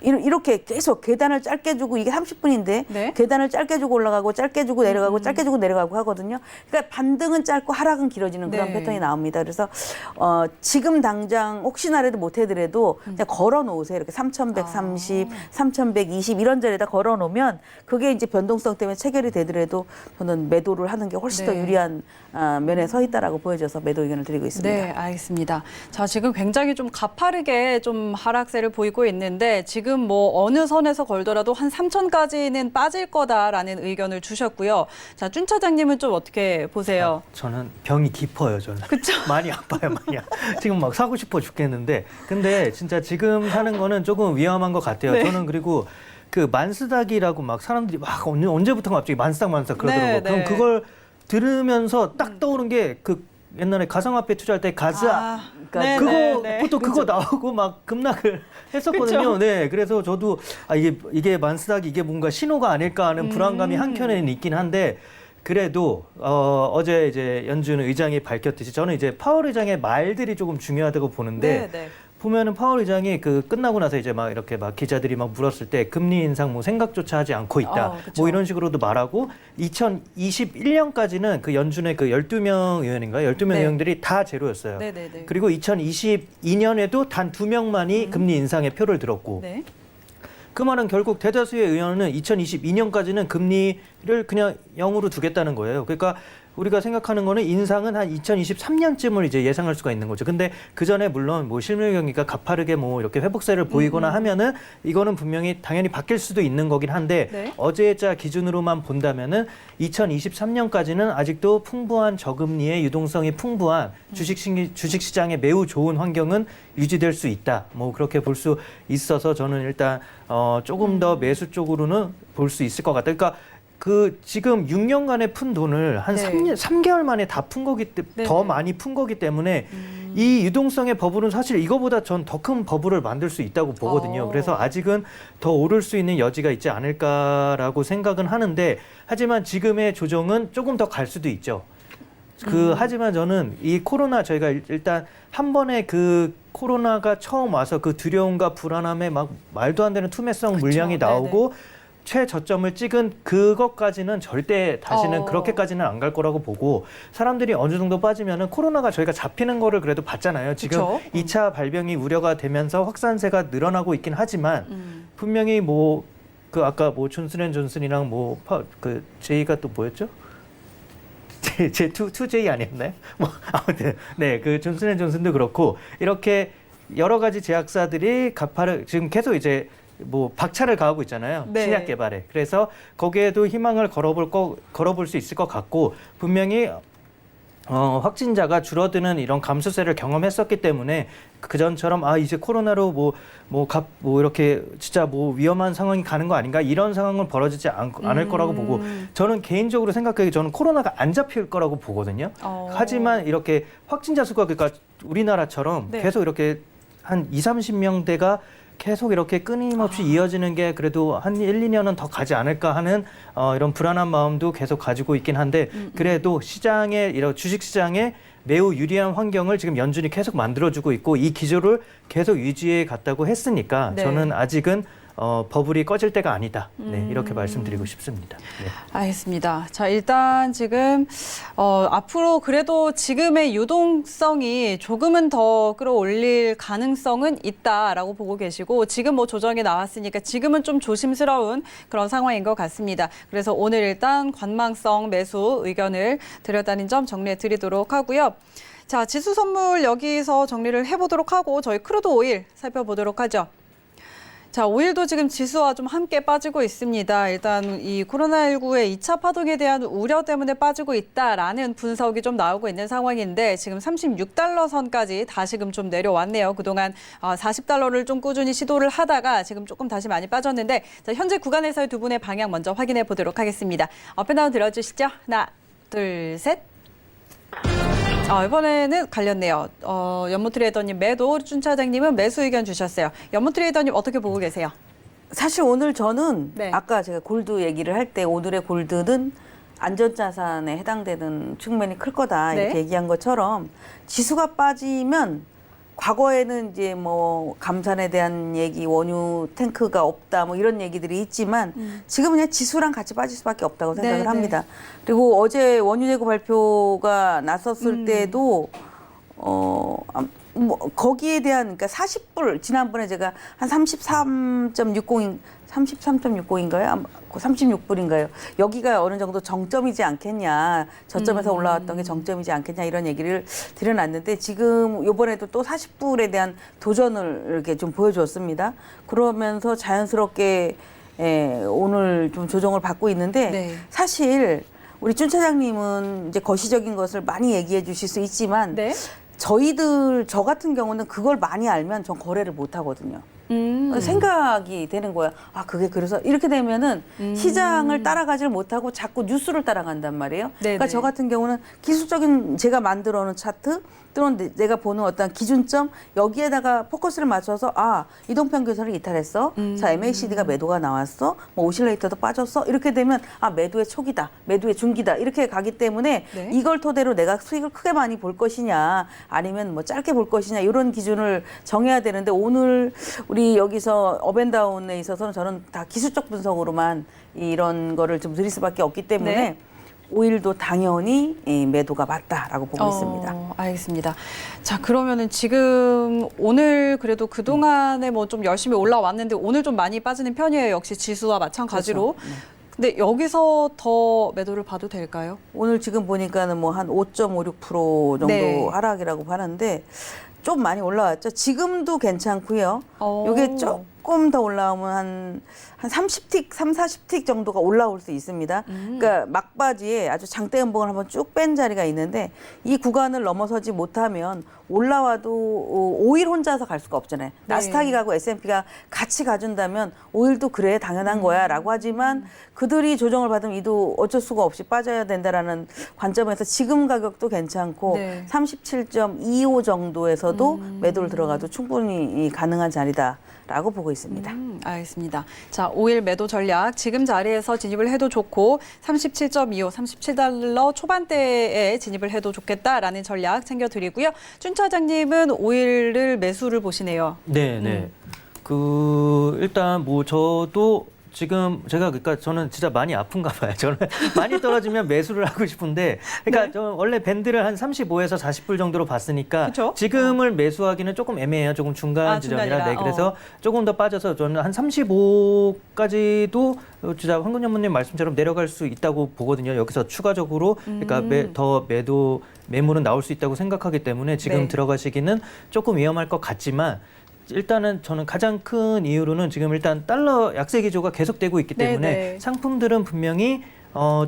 이렇게 계속 계단을 짧게 주고 이게 30분인데 네. 계단을 짧게 주고 올라가고 짧게 주고 내려가고 짧게 주고 내려가고 하거든요. 그러니까 반등은 짧고 하락은 길어지는 그런 네. 패턴이 나옵니다. 그래서 지금 당장 혹시나라도 못 해더라도 그냥 걸어 놓으세요. 이렇게 3,130, 3,120 이런 자리에다 걸어 놓으면 그게 이제 변동성 때문에 체결이 되더라도 저는 매도를 하는 게 훨씬 더 네. 유리한 면에 서 있다라고 보여져서 매도 의견을 드리고 있습니다. 네, 알겠습니다. 자, 지금 굉장히 좀 가파르게 좀 하락세를 보이고 있는데 지금 뭐 어느 선에서 걸더라도 한 3천까지는 빠질 거다라는 의견을 주셨고요. 자, 준 차장님은 좀 어떻게 보세요? 저는 병이 깊어요, 저는. 그쵸? 많이 아파요, 많이. 지금 막 사고 싶어 죽겠는데. 근데 진짜 지금 사는 거는 조금 위험한 것 같아요. 네. 저는 그리고 그 만스닥이라고 막 사람들이 막 언제부터 갑자기 만스닥 그러더라고요. 네, 그럼 네. 그걸 들으면서 딱 떠오른 게 그 옛날에 가상화폐 투자할 때 가즈아 네, 그거 네, 네. 보통 그거 나오고 막 급락을 했었거든요. 그쵸? 네, 그래서 저도 이게 만스닥이 이게 뭔가 신호가 아닐까 하는 불안감이 한켠에는 있긴 한데 그래도 어제 이제 연준 의장이 밝혔듯이 저는 이제 파월 의장의 말들이 조금 중요하다고 보는데. 네, 네. 보면은 파월 의장이 그 끝나고 나서 이제 막 이렇게 막 기자들이 막 물었을 때 금리 인상 뭐 생각조차 하지 않고 있다. 그쵸. 뭐 이런 식으로도 말하고 2021년까지는 그 연준의 그 12명 의원인가요? 12명 네. 의원들이 다 제로였어요. 네, 네, 네. 그리고 2022년에도 단 2명만이 금리 인상의 표를 들었고 네. 그 말은 결국 대다수의 의원은 2022년까지는 금리를 그냥 0으로 두겠다는 거예요. 그러니까 우리가 생각하는 거는 인상은 한 2023년쯤을 이제 예상할 수가 있는 거죠. 근데 그 전에 물론 뭐 실물 경기가 가파르게 뭐 이렇게 회복세를 보이거나 하면은 이거는 분명히 당연히 바뀔 수도 있는 거긴 한데 네. 어제자 기준으로만 본다면은 2023년까지는 아직도 풍부한 저금리의 유동성이 풍부한 주식시장에 매우 좋은 환경은 유지될 수 있다. 뭐 그렇게 볼 수 있어서 저는 일단 조금 더 매수 쪽으로는 볼 수 있을 것 같다. 그러니까 그 지금 6년간에 푼 돈을 한 네. 3개월 만에 다 푼 거기 때문에 더 네네. 많이 푼 거기 때문에 이 유동성의 버블은 사실 이거보다 전 더 큰 버블을 만들 수 있다고 보거든요. 그래서 아직은 더 오를 수 있는 여지가 있지 않을까라고 생각은 하는데 하지만 지금의 조정은 조금 더 갈 수도 있죠. 하지만 저는 이 코로나 저희가 일단 한 번에 그 코로나가 처음 와서 그 두려움과 불안함에 막 말도 안 되는 투매성 물량이 나오고 최저점을 찍은 그것까지는 절대 다시는 그렇게까지는 안 갈 거라고 보고 사람들이 어느 정도 빠지면은 코로나가 저희가 잡히는 거를 그래도 봤잖아요. 지금 그쵸? 2차 발병이 우려가 되면서 확산세가 늘어나고 있긴 하지만 분명히 뭐 그 아까 뭐 존슨앤존슨이랑 뭐 그 제이가 또 뭐였죠? 투제이 아니었나요? 뭐 아무튼 네, 그 존슨앤존슨도 그렇고 이렇게 여러 가지 제약사들이 지금 계속 이제 뭐 박차를 가하고 있잖아요. 네. 신약 개발에. 그래서 거기에도 희망을 걸어볼 수 있을 것 같고 분명히 확진자가 줄어드는 이런 감소세를 경험했었기 때문에 그전처럼 이제 코로나로 이렇게 진짜 뭐 위험한 상황이 가는 거 아닌가 이런 상황은 벌어지지 않을 거라고 보고 저는 개인적으로 생각하기에 저는 코로나가 안 잡힐 거라고 보거든요. 하지만 이렇게 확진자 수가 그러니까 우리나라처럼 네. 계속 이렇게 한 20-30명대가 계속 이렇게 끊임없이 이어지는 게 그래도 한 1, 2년은 더 가지 않을까 하는 이런 불안한 마음도 계속 가지고 있긴 한데 그래도 이런 주식시장에 매우 유리한 환경을 지금 연준이 계속 만들어주고 있고 이 기조를 계속 유지해 갔다고 했으니까 네. 저는 아직은 버블이 꺼질 때가 아니다. 네, 이렇게 말씀드리고 싶습니다. 네. 알겠습니다. 자, 일단 지금 앞으로 그래도 지금의 유동성이 조금은 더 끌어올릴 가능성은 있다라고 보고 계시고 지금 뭐 조정이 나왔으니까 지금은 좀 조심스러운 그런 상황인 것 같습니다. 그래서 오늘 일단 관망성 매수 의견을 드렸다는 점 정리해 드리도록 하고요. 자, 지수 선물 여기서 정리를 해보도록 하고 저희 크루드 오일 살펴보도록 하죠. 자, 오일도 지금 지수와 좀 함께 빠지고 있습니다. 일단 이 코로나19의 2차 파동에 대한 우려 때문에 빠지고 있다라는 분석이 좀 나오고 있는 상황인데 지금 36달러 선까지 다시금 좀 내려왔네요. 그동안 40달러를 좀 꾸준히 시도를 하다가 지금 조금 다시 많이 빠졌는데 자, 현재 구간에서의 두 분의 방향 먼저 확인해 보도록 하겠습니다. 업앤다운 들어주시죠. 하나, 둘, 셋. 이번에는 갈렸네요. 연무트레이더님 매도, 준 차장님은 매수 의견 주셨어요. 연무트레이더님 어떻게 보고 계세요? 사실 오늘 저는 네. 아까 제가 골드 얘기를 할 때 오늘의 골드는 안전자산에 해당되는 측면이 클 거다 이렇게 네. 얘기한 것처럼 지수가 빠지면 과거에는 이제 뭐 감산에 대한 얘기, 원유 탱크가 없다 뭐 이런 얘기들이 있지만 지금은 그냥 지수랑 같이 빠질 수밖에 없다고 생각을 네, 합니다. 그리고 어제 원유 재고 발표가 났었을 때도 뭐 거기에 대한 그러니까 40불 지난번에 제가 한 33.60인가요? 36불인가요? 여기가 어느 정도 정점이지 않겠냐. 저점에서 올라왔던 게 정점이지 않겠냐 이런 얘기를 드려놨는데 지금 이번에도 또 40불에 대한 도전을 이렇게 좀 보여주었습니다. 그러면서 자연스럽게 오늘 좀 조정을 받고 있는데 네. 사실 우리 준 차장님은 이제 거시적인 것을 많이 얘기해 주실 수 있지만 네. 저 같은 경우는 그걸 많이 알면 전 거래를 못 하거든요. 생각이 되는 거야. 아, 그게 그래서 이렇게 되면은 시장을 따라가지를 못하고 자꾸 뉴스를 따라간단 말이에요. 그러니까 저 같은 경우는 기술적인 제가 만들어 놓은 차트 또는 내가 보는 어떤 기준점 여기에다가 포커스를 맞춰서 이동평균선을 이탈했어. 자, MACD가 매도가 나왔어. 뭐 오실레이터도 빠졌어. 이렇게 되면 매도의 초기다. 매도의 중기다. 이렇게 가기 때문에 네. 이걸 토대로 내가 수익을 크게 많이 볼 것이냐 아니면 뭐 짧게 볼 것이냐 이런 기준을 정해야 되는데 오늘 우리 여기서 업앤다운에 있어서는 저는 다 기술적 분석으로만 이런 거를 좀 드릴 수밖에 없기 때문에 네. 오일도 당연히 매도가 맞다라고 보고 있습니다. 알겠습니다. 자, 그러면은 지금 오늘 그래도 그동안에 뭐 좀 열심히 올라왔는데 오늘 좀 많이 빠지는 편이에요. 역시 지수와 마찬가지로. 그렇죠. 네. 근데 여기서 더 매도를 봐도 될까요? 오늘 지금 보니까는 뭐 한 5.56% 정도 네. 하락이라고 하는데 좀 많이 올라왔죠. 지금도 괜찮고요. 어. 이게 조금 더 올라오면 한 30틱, 3, 40틱 정도가 올라올 수 있습니다. 그러니까 막바지에 아주 장대 음봉을 한번 쭉 뺀 자리가 있는데 이 구간을 넘어서지 못하면 올라와도 오일 혼자서 갈 수가 없잖아요. 나스닥이 가고 S&P가 같이 가준다면 오일도 그래 당연한 거야 라고 하지만 그들이 조정을 받으면 이도 어쩔 수가 없이 빠져야 된다라는 관점에서 지금 가격도 괜찮고 네. 37.25 정도에서도 매도를 들어가도 충분히 가능한 자리다라고 보고 있습니다. 알겠습니다. 자, 오일 매도 전략 지금 자리에서 진입을 해도 좋고 37.25, 37달러 초반대에 진입을 해도 좋겠다라는 전략 챙겨드리고요. 준 차장님은 오일을 매수를 보시네요. 네. 일단 뭐 저도 지금 그러니까 저는 진짜 많이 아픈가 봐요. 저는 많이 떨어지면 매수를 하고 싶은데 그러니까 네. 저 원래 밴드를 한 35에서 40불 정도로 봤으니까 그쵸? 지금을 매수하기는 조금 애매해요. 조금 중간 지점이라. 중간이라. 네, 그래서 조금 더 빠져서 저는 한 35까지도 진짜 황금 전무님 말씀처럼 내려갈 수 있다고 보거든요. 여기서 추가적으로 그러니까 더 매물은 나올 수 있다고 생각하기 때문에 지금 네. 들어가시기는 조금 위험할 것 같지만 일단은 저는 가장 큰 이유로는 지금 일단 달러 약세 기조가 계속되고 있기 때문에 네. 상품들은 분명히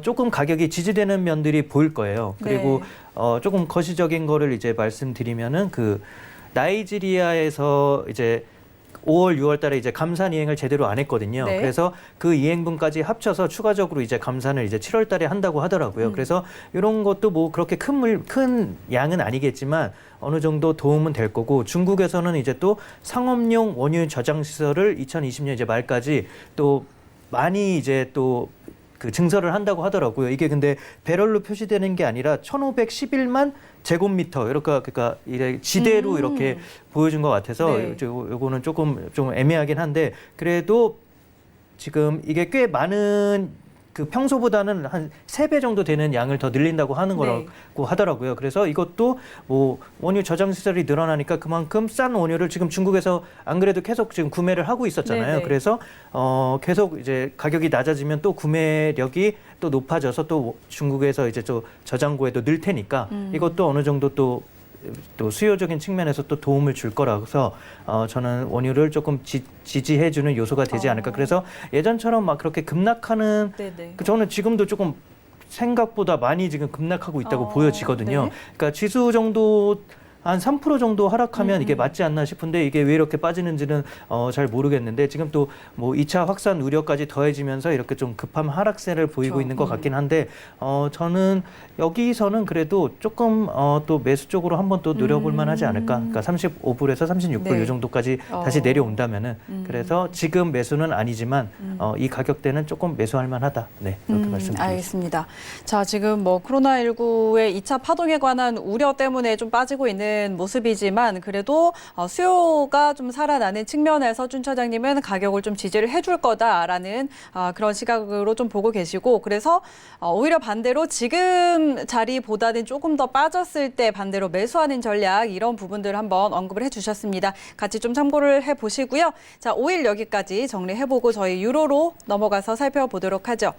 조금 가격이 지지되는 면들이 보일 거예요. 그리고 조금 거시적인 거를 이제 말씀드리면은 그 나이지리아에서 이제 5월, 6월 달에 이제 감산 이행을 제대로 안 했거든요. 네. 그래서 그 이행분까지 합쳐서 추가적으로 이제 감산을 이제 7월 달에 한다고 하더라고요. 그래서 이런 것도 뭐 그렇게 큰 양은 아니겠지만 어느 정도 도움은 될 거고 중국에서는 이제 또 상업용 원유 저장 시설을 2020년 이제 말까지 또 많이 이제 또 그 증설을 한다고 하더라고요. 이게 근데 배럴로 표시되는 게 아니라 1,511만 제곱미터 그러니까 이래 지대로 이렇게 보여준 것 같아서 네. 요거는 좀 애매하긴 한데 그래도 지금 이게 꽤 많은 그 평소보다는 한 3배 정도 되는 양을 더 늘린다고 하는 거라고 하더라고요. 그래서 이것도 뭐 원유 저장 시설이 늘어나니까 그만큼 싼 원유를 지금 중국에서 안 그래도 계속 지금 구매를 하고 있었잖아요. 네네. 그래서 계속 이제 가격이 낮아지면 또 구매력이 또 높아져서 또 중국에서 이제 또 저장고에도 늘 테니까 이것도 어느 정도 또 또 수요적인 측면에서 또 도움을 줄 거라서 저는 원유를 조금 지지해주는 요소가 되지 않을까. 그래서 예전처럼 막 그렇게 급락하는 네네. 저는 지금도 조금 생각보다 많이 지금 급락하고 있다고 보여지거든요. 네. 그러니까 지수 정도 한 3% 정도 하락하면 이게 맞지 않나 싶은데 이게 왜 이렇게 빠지는지는 잘 모르겠는데 지금 또 뭐 2차 확산 우려까지 더해지면서 이렇게 좀 급한 하락세를 보이고 그렇죠. 있는 것 같긴 한데 저는 여기서는 그래도 조금 또 매수 쪽으로 한번 또 노려볼 만하지 않을까. 그러니까 35불에서 36불 네. 이 정도까지 다시 내려온다면은 그래서 지금 매수는 아니지만 이 가격대는 조금 매수할 만하다. 네, 이렇게 말씀드리겠습니다. 알겠습니다. 자, 지금 뭐 코로나19의 2차 파동에 관한 우려 때문에 좀 빠지고 있는 모습이지만 그래도 수요가 좀 살아나는 측면에서 준 차장님은 가격을 좀 지지를 해줄 거다라는 그런 시각으로 좀 보고 계시고 그래서 오히려 반대로 지금 자리보다는 조금 더 빠졌을 때 반대로 매수하는 전략 이런 부분들 한번 언급을 해주셨습니다. 같이 좀 참고를 해보시고요. 자, 5일 여기까지 정리해보고 저희 유로로 넘어가서 살펴보도록 하죠.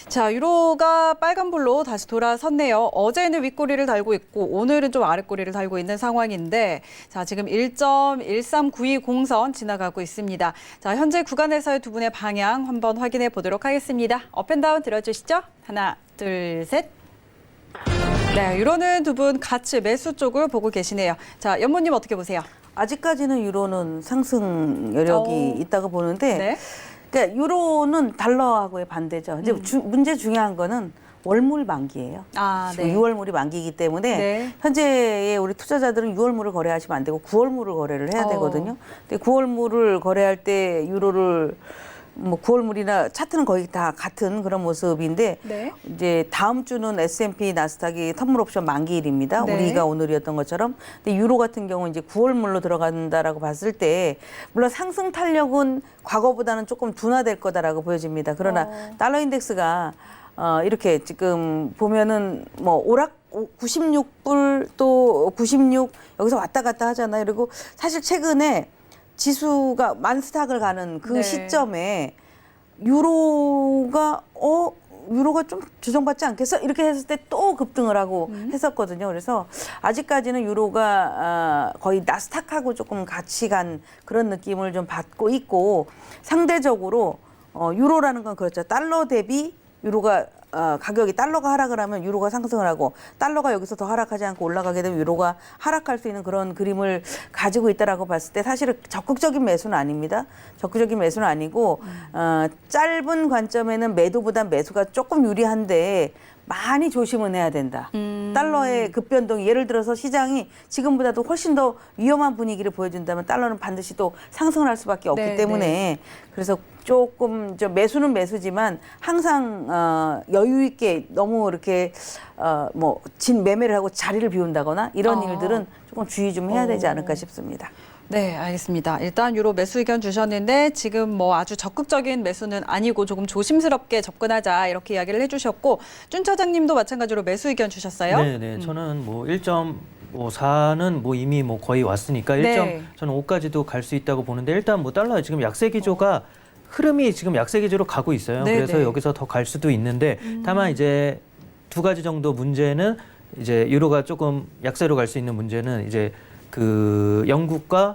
자, 유로가 빨간불로 다시 돌아섰네요. 어제는 윗꼬리를 달고 있고 오늘은 좀 아랫꼬리를 달고 있는 상황인데 자, 지금 1.13920선 지나가고 있습니다. 자, 현재 구간에서의 두 분의 방향 한번 확인해 보도록 하겠습니다. 업앤다운 들어주시죠. 하나, 둘, 셋. 네, 유로는 두 분 같이 매수 쪽을 보고 계시네요. 자, 연모님 어떻게 보세요? 아직까지는 유로는 상승 여력이 있다고 보는데 네. 그러니까 유로는 달러하고의 반대죠. 이제 문제 중요한 거는 월물 만기예요. 아, 지금 네. 6월물이 만기이기 때문에 네. 현재의 우리 투자자들은 6월물을 거래하시면 안 되고 9월물을 거래를 해야 되거든요. 근데 9월물을 거래할 때 유로를 뭐 9월물이나 차트는 거의 다 같은 그런 모습인데 네. 이제 다음 주는 S&P 나스닥이 선물 옵션 만기일입니다. 네. 우리가 오늘이었던 것처럼. 근데 유로 같은 경우 이제 9월물로 들어간다라고 봤을 때 물론 상승 탄력은 과거보다는 조금 둔화될 거다라고 보여집니다. 그러나 달러 인덱스가 이렇게 지금 보면은 뭐 오락 96불 또 96 여기서 왔다 갔다 하잖아요. 그리고 사실 최근에 지수가 만스탁을 가는 그 네. 시점에 유로가 좀 조정받지 않겠어? 이렇게 했을 때 또 급등을 하고 했었거든요. 그래서 아직까지는 유로가 거의 나스닥하고 조금 같이 간 그런 느낌을 좀 받고 있고 상대적으로 유로라는 건 그렇죠. 달러 대비 유로가 가격이 달러가 하락을 하면 유로가 상승을 하고 달러가 여기서 더 하락하지 않고 올라가게 되면 유로가 하락할 수 있는 그런 그림을 가지고 있다라고 봤을 때 사실은 적극적인 매수는 아닙니다. 적극적인 매수는 아니고 짧은 관점에는 매도보다 매수가 조금 유리한데 많이 조심은 해야 된다. 달러의 급변동이 예를 들어서 시장이 지금보다도 훨씬 더 위험한 분위기를 보여준다면 달러는 반드시 또 상승을 할 수밖에 없기 네, 때문에 그래서 조금 매수는 매수지만 항상 여유 있게 너무 이렇게 진 매매를 하고 자리를 비운다거나 이런 일들은 조금 주의 좀 해야 되지 않을까 싶습니다. 네, 알겠습니다. 일단 유로 매수 의견 주셨는데 지금 뭐 아주 적극적인 매수는 아니고 조금 조심스럽게 접근하자 이렇게 이야기를 해주셨고 준 차장님도 마찬가지로 매수 의견 주셨어요. 네. 저는 뭐 1.4는 뭐 이미 뭐 거의 왔으니까 네. 저는 5까지도 갈 수 있다고 보는데 일단 뭐 달러의 지금 약세 기조가 흐름이 지금 약세 기조로 가고 있어요. 네, 그래서 네. 여기서 더 갈 수도 있는데 다만 이제 두 가지 정도 문제는 이제 유로가 조금 약세로 갈 수 있는 문제는 이제 그 영국과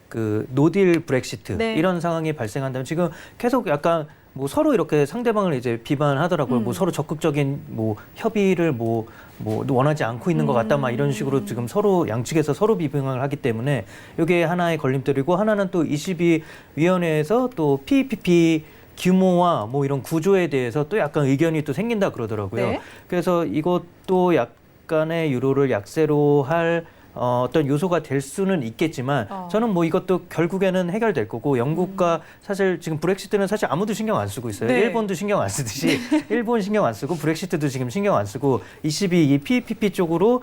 그 노딜 브렉시트 네. 이런 상황이 발생한다면 지금 계속 약간 뭐 서로 이렇게 상대방을 이제 비판하더라고요. 뭐 서로 적극적인 뭐 협의를 뭐 원하지 않고 있는 것 같다 막 이런 식으로 지금 서로 양측에서 서로 비방을 하기 때문에 이게 하나의 걸림돌이고 하나는 또 22위원회에서 또 PPP 규모와 뭐 이런 구조에 대해서 또 약간 의견이 또 생긴다 그러더라고요. 네. 그래서 이것도 약간의 유로를 약세로 할 어떤 요소가 될 수는 있겠지만 저는 뭐 이것도 결국에는 해결될 거고 영국과 사실 지금 브렉시트는 사실 아무도 신경 안 쓰고 있어요. 네. 일본도 신경 안 쓰듯이 일본 신경 안 쓰고 브렉시트도 지금 신경 안 쓰고 22 이 PPP 쪽으로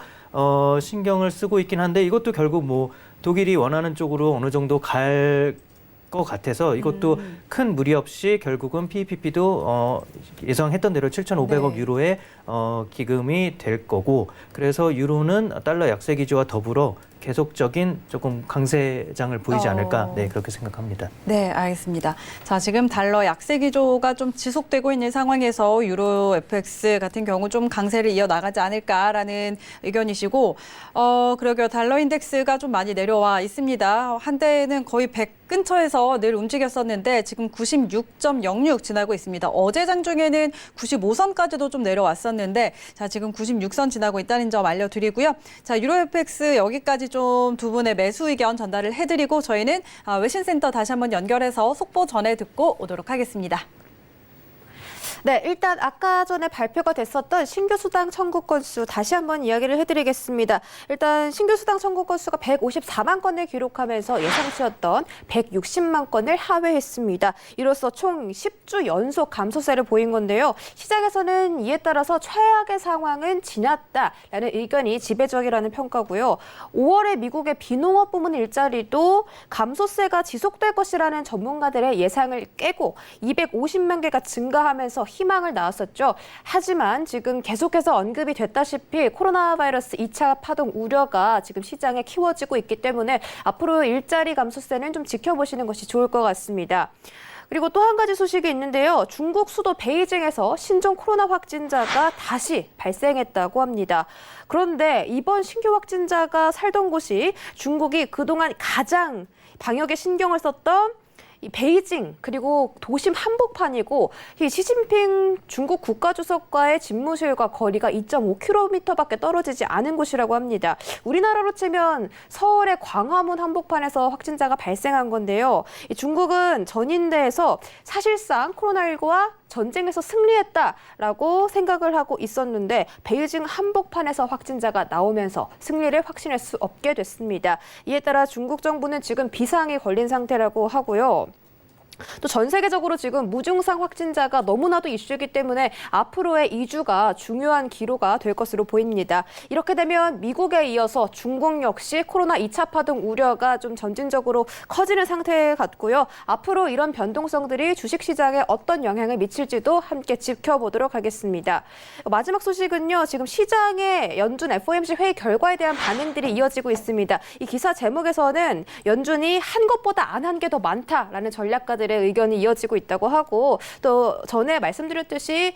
신경을 쓰고 있긴 한데 이것도 결국 뭐 독일이 원하는 쪽으로 어느 정도 갈 것 같아서 이것도 큰 무리 없이 결국은 PPP도 예상했던 대로 7,500억 네. 유로의 기금이 될 거고 그래서 유로는 달러 약세 기조와 더불어 계속적인 조금 강세장을 보이지 않을까 네, 그렇게 생각합니다. 네, 알겠습니다. 자, 지금 달러 약세 기조가 좀 지속되고 있는 상황에서 유로 FX 같은 경우 좀 강세를 이어나가지 않을까라는 의견이시고, 그러게요. 달러 인덱스가 좀 많이 내려와 있습니다. 한때는 거의 100 근처에서 늘 움직였었는데 지금 96.06 지나고 있습니다. 어제 장중에는 95선까지도 좀 내려왔었는데 자, 지금 96선 지나고 있다는 점 알려드리고요. 자, 유로 FX 여기까지 좀 두 분의 매수 의견 전달을 해드리고 저희는 외신센터 다시 한번 연결해서 속보 전해 듣고 오도록 하겠습니다. 네, 일단 아까 전에 발표가 됐었던 신규 수당 청구 건수 다시 한번 이야기를 해드리겠습니다. 일단 신규 수당 청구 건수가 154만 건을 기록하면서 예상치였던 160만 건을 하회했습니다. 이로써 총 10주 연속 감소세를 보인 건데요. 시장에서는 이에 따라서 최악의 상황은 지났다라는 의견이 지배적이라는 평가고요. 5월에 미국의 비농업 부문 일자리도 감소세가 지속될 것이라는 전문가들의 예상을 깨고 250만 개가 증가하면서 희망을 낳았었죠. 하지만 지금 계속해서 언급이 됐다시피 코로나 바이러스 2차 파동 우려가 지금 시장에 키워지고 있기 때문에 앞으로 일자리 감소세는 좀 지켜보시는 것이 좋을 것 같습니다. 그리고 또 한 가지 소식이 있는데요. 중국 수도 베이징에서 신종 코로나 확진자가 다시 발생했다고 합니다. 그런데 이번 신규 확진자가 살던 곳이 중국이 그동안 가장 방역에 신경을 썼던 이 베이징 그리고 도심 한복판이고 이 시진핑 중국 국가주석과의 집무실과 거리가 2.5km밖에 떨어지지 않은 곳이라고 합니다. 우리나라로 치면 서울의 광화문 한복판에서 확진자가 발생한 건데요. 이 중국은 전인대에서 사실상 코로나19와 전쟁에서 승리했다라고 생각을 하고 있었는데 베이징 한복판에서 확진자가 나오면서 승리를 확신할 수 없게 됐습니다. 이에 따라 중국 정부는 지금 비상이 걸린 상태라고 하고요. 또 전 세계적으로 지금 무증상 확진자가 너무나도 이슈이기 때문에 앞으로의 2주가 중요한 기로가 될 것으로 보입니다. 이렇게 되면 미국에 이어서 중국 역시 코로나 2차 파동 우려가 좀 점진적으로 커지는 상태 같고요. 앞으로 이런 변동성들이 주식시장에 어떤 영향을 미칠지도 함께 지켜보도록 하겠습니다. 마지막 소식은요. 지금 시장의 연준 FOMC 회의 결과에 대한 반응들이 이어지고 있습니다. 이 기사 제목에서는 연준이 한 것보다 안 한 게 더 많다라는 전략가들의 의견이 이어지고 있다고 하고 또 전에 말씀드렸듯이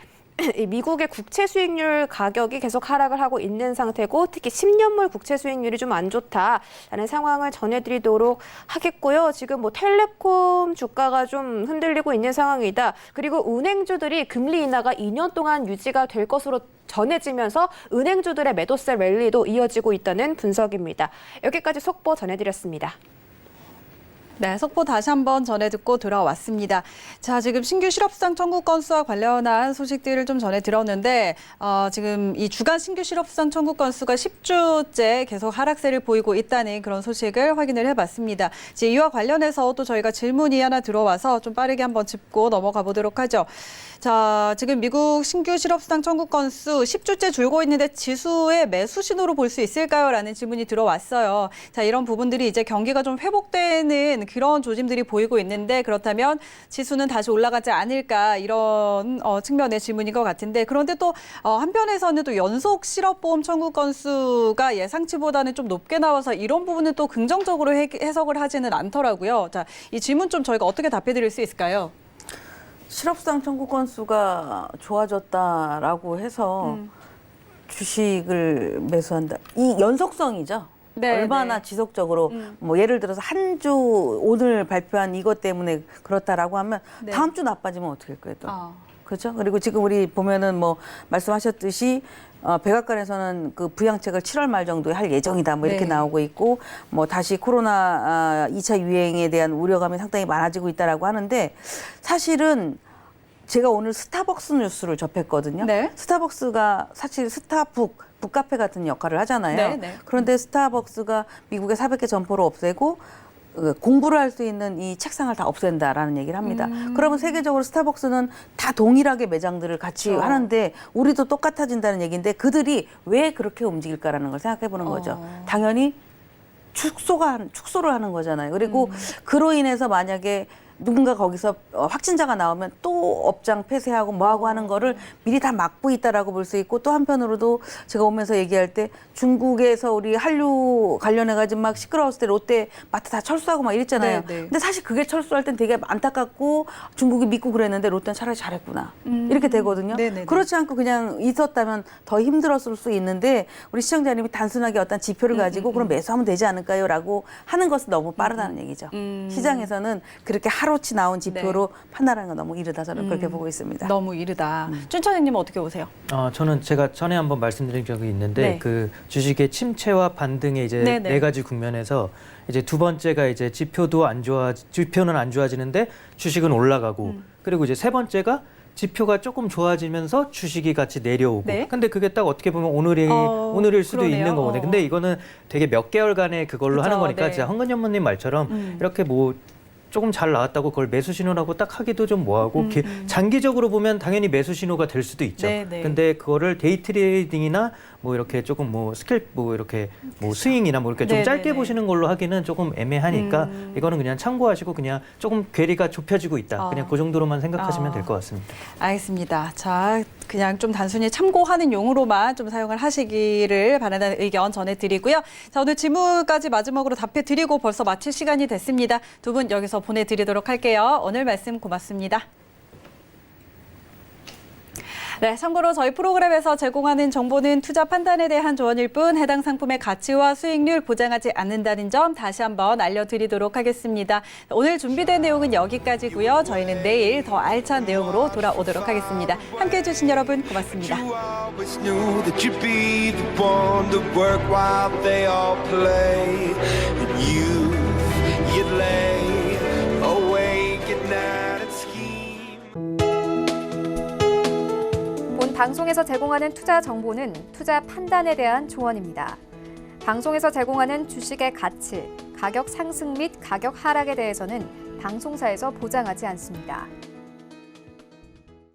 미국의 국채 수익률 가격이 계속 하락을 하고 있는 상태고 특히 10년물 국채 수익률이 좀 안 좋다라는 상황을 전해드리도록 하겠고요. 지금 뭐 텔레콤 주가가 좀 흔들리고 있는 상황이다. 그리고 은행주들이 금리 인하가 2년 동안 유지가 될 것으로 전해지면서 은행주들의 매도세 랠리도 이어지고 있다는 분석입니다. 여기까지 속보 전해드렸습니다. 네, 속보 다시 한번 전해 듣고 돌아왔습니다. 자, 지금 신규 실업수당 청구 건수와 관련한 소식들을 좀 전해 들었는데 지금 이 주간 신규 실업수당 청구 건수가 10주째 계속 하락세를 보이고 있다는 그런 소식을 확인을 해봤습니다. 이제 이와 관련해서 또 저희가 질문이 하나 들어와서 좀 빠르게 한번 짚고 넘어가 보도록 하죠. 자, 지금 미국 신규 실업수당 청구 건수 10주째 줄고 있는데 지수의 매수 신호로 볼 수 있을까요? 라는 질문이 들어왔어요. 자, 이런 부분들이 이제 경기가 좀 회복되는 그런 조짐들이 보이고 있는데 그렇다면 지수는 다시 올라가지 않을까 이런 측면의 질문인 것 같은데 그런데 또 한편에서는 또 연속 실업보험 청구 건수가 예상치보다는 좀 높게 나와서 이런 부분은 또 긍정적으로 해석을 하지는 않더라고요. 자, 이 질문 좀 저희가 어떻게 답해 드릴 수 있을까요? 실업수당 청구 건수가 좋아졌다라고 해서 주식을 매수한다. 이 연속성이죠. 네, 얼마나 네. 지속적으로 뭐 예를 들어서 한 주 오늘 발표한 이것 때문에 그렇다라고 하면 네. 다음 주 나빠지면 어떻게 할까요? 또. 그렇죠? 그리고 지금 우리 보면은 뭐 말씀하셨듯이 백악관에서는 그 부양책을 7월 말 정도에 할 예정이다. 뭐 이렇게 네. 나오고 있고 뭐 다시 코로나 2차 유행에 대한 우려감이 상당히 많아지고 있다라고 하는데 사실은 제가 오늘 스타벅스 뉴스를 접했거든요. 네. 스타벅스가 사실 북카페 같은 역할을 하잖아요. 네, 네. 그런데 스타벅스가 미국에 400개 점포를 없애고 공부를 할 수 있는 이 책상을 다 없앤다라는 얘기를 합니다. 그러면 세계적으로 스타벅스는 다 동일하게 매장들을 같이 그렇죠. 하는데 우리도 똑같아진다는 얘기인데 그들이 왜 그렇게 움직일까라는 걸 생각해 보는 거죠. 당연히 축소를 하는 거잖아요. 그리고 그로 인해서 만약에 누군가 거기서 확진자가 나오면 또 업장 폐쇄하고 뭐하고 하는 거를 미리 다 막고 있다라고 볼 수 있고, 또 한편으로도 제가 오면서 얘기할 때 중국에서 우리 한류 관련해가지고 막 시끄러웠을 때 롯데 마트 다 철수하고 막 이랬잖아요. 네, 네. 근데 사실 그게 철수할 땐 되게 안타깝고 중국이 믿고 그랬는데 롯데는 차라리 잘했구나. 이렇게 되거든요. 네, 네, 네. 그렇지 않고 그냥 있었다면 더 힘들었을 수 있는데 우리 시청자님이 단순하게 어떤 지표를 가지고 그럼 매수하면 되지 않을까요? 라고 하는 것은 너무 빠르다는 얘기죠. 시장에서는 그렇게 하루치 나온 지표로 판단하는 건 너무 이르다, 저는 그렇게 보고 있습니다. 너무 이르다. 춘천행님은 어떻게 보세요? 저는 제가 전에 한번 말씀드린 적이 있는데 네. 그 주식의 침체와 반등의 이제 네네. 네 가지 국면에서 이제 두 번째가 이제 지표는 안 좋아지는데 주식은 올라가고, 그리고 이제 세 번째가 지표가 조금 좋아지면서 주식이 같이 내려오고. 네. 근데 그게 딱 어떻게 보면 오늘일 수도 그러네요. 있는 거거든요. 근데 이거는 되게 몇 개월간의 그걸로 그쵸, 하는 거니까 네. 진짜 황근 연무님 말처럼 이렇게 뭐 조금 잘 나왔다고 그걸 매수 신호라고 딱 하기도 좀 뭐하고, 장기적으로 보면 당연히 매수 신호가 될 수도 있죠. 네, 네. 근데 그거를 데이 트레이딩이나 뭐 이렇게 조금 뭐 스킬 뭐 이렇게 뭐 스윙이나 뭐 이렇게 좀 네, 짧게 네, 네. 보시는 걸로 하기는 조금 애매하니까 이거는 그냥 참고하시고 그냥 조금 괴리가 좁혀지고 있다. 그냥 그 정도로만 생각하시면 될 것 같습니다. 알겠습니다. 자, 그냥 좀 단순히 참고하는 용으로만 좀 사용을 하시기를 바라는 의견 전해드리고요. 자, 오늘 질문까지 마지막으로 답해드리고 벌써 마칠 시간이 됐습니다. 두 분 여기서 보내드리도록 할게요. 오늘 말씀 고맙습니다. 네, 참고로 저희 프로그램에서 제공하는 정보는 투자 판단에 대한 조언일 뿐 해당 상품의 가치와 수익률 보장하지 않는다는 점 다시 한번 알려드리도록 하겠습니다. 오늘 준비된 내용은 여기까지고요. 저희는 내일 더 알찬 내용으로 돌아오도록 하겠습니다. 함께해 주신 여러분 고맙습니다. You always knew that you'd be the one to work while they all play. And you'd lay awake at night and scheme. 본 방송에서 제공하는 투자 정보는 투자 판단에 대한 조언입니다. 방송에서 제공하는 주식의 가치, 가격 상승 및 가격 하락에 대해서는 방송사에서 보장하지 않습니다.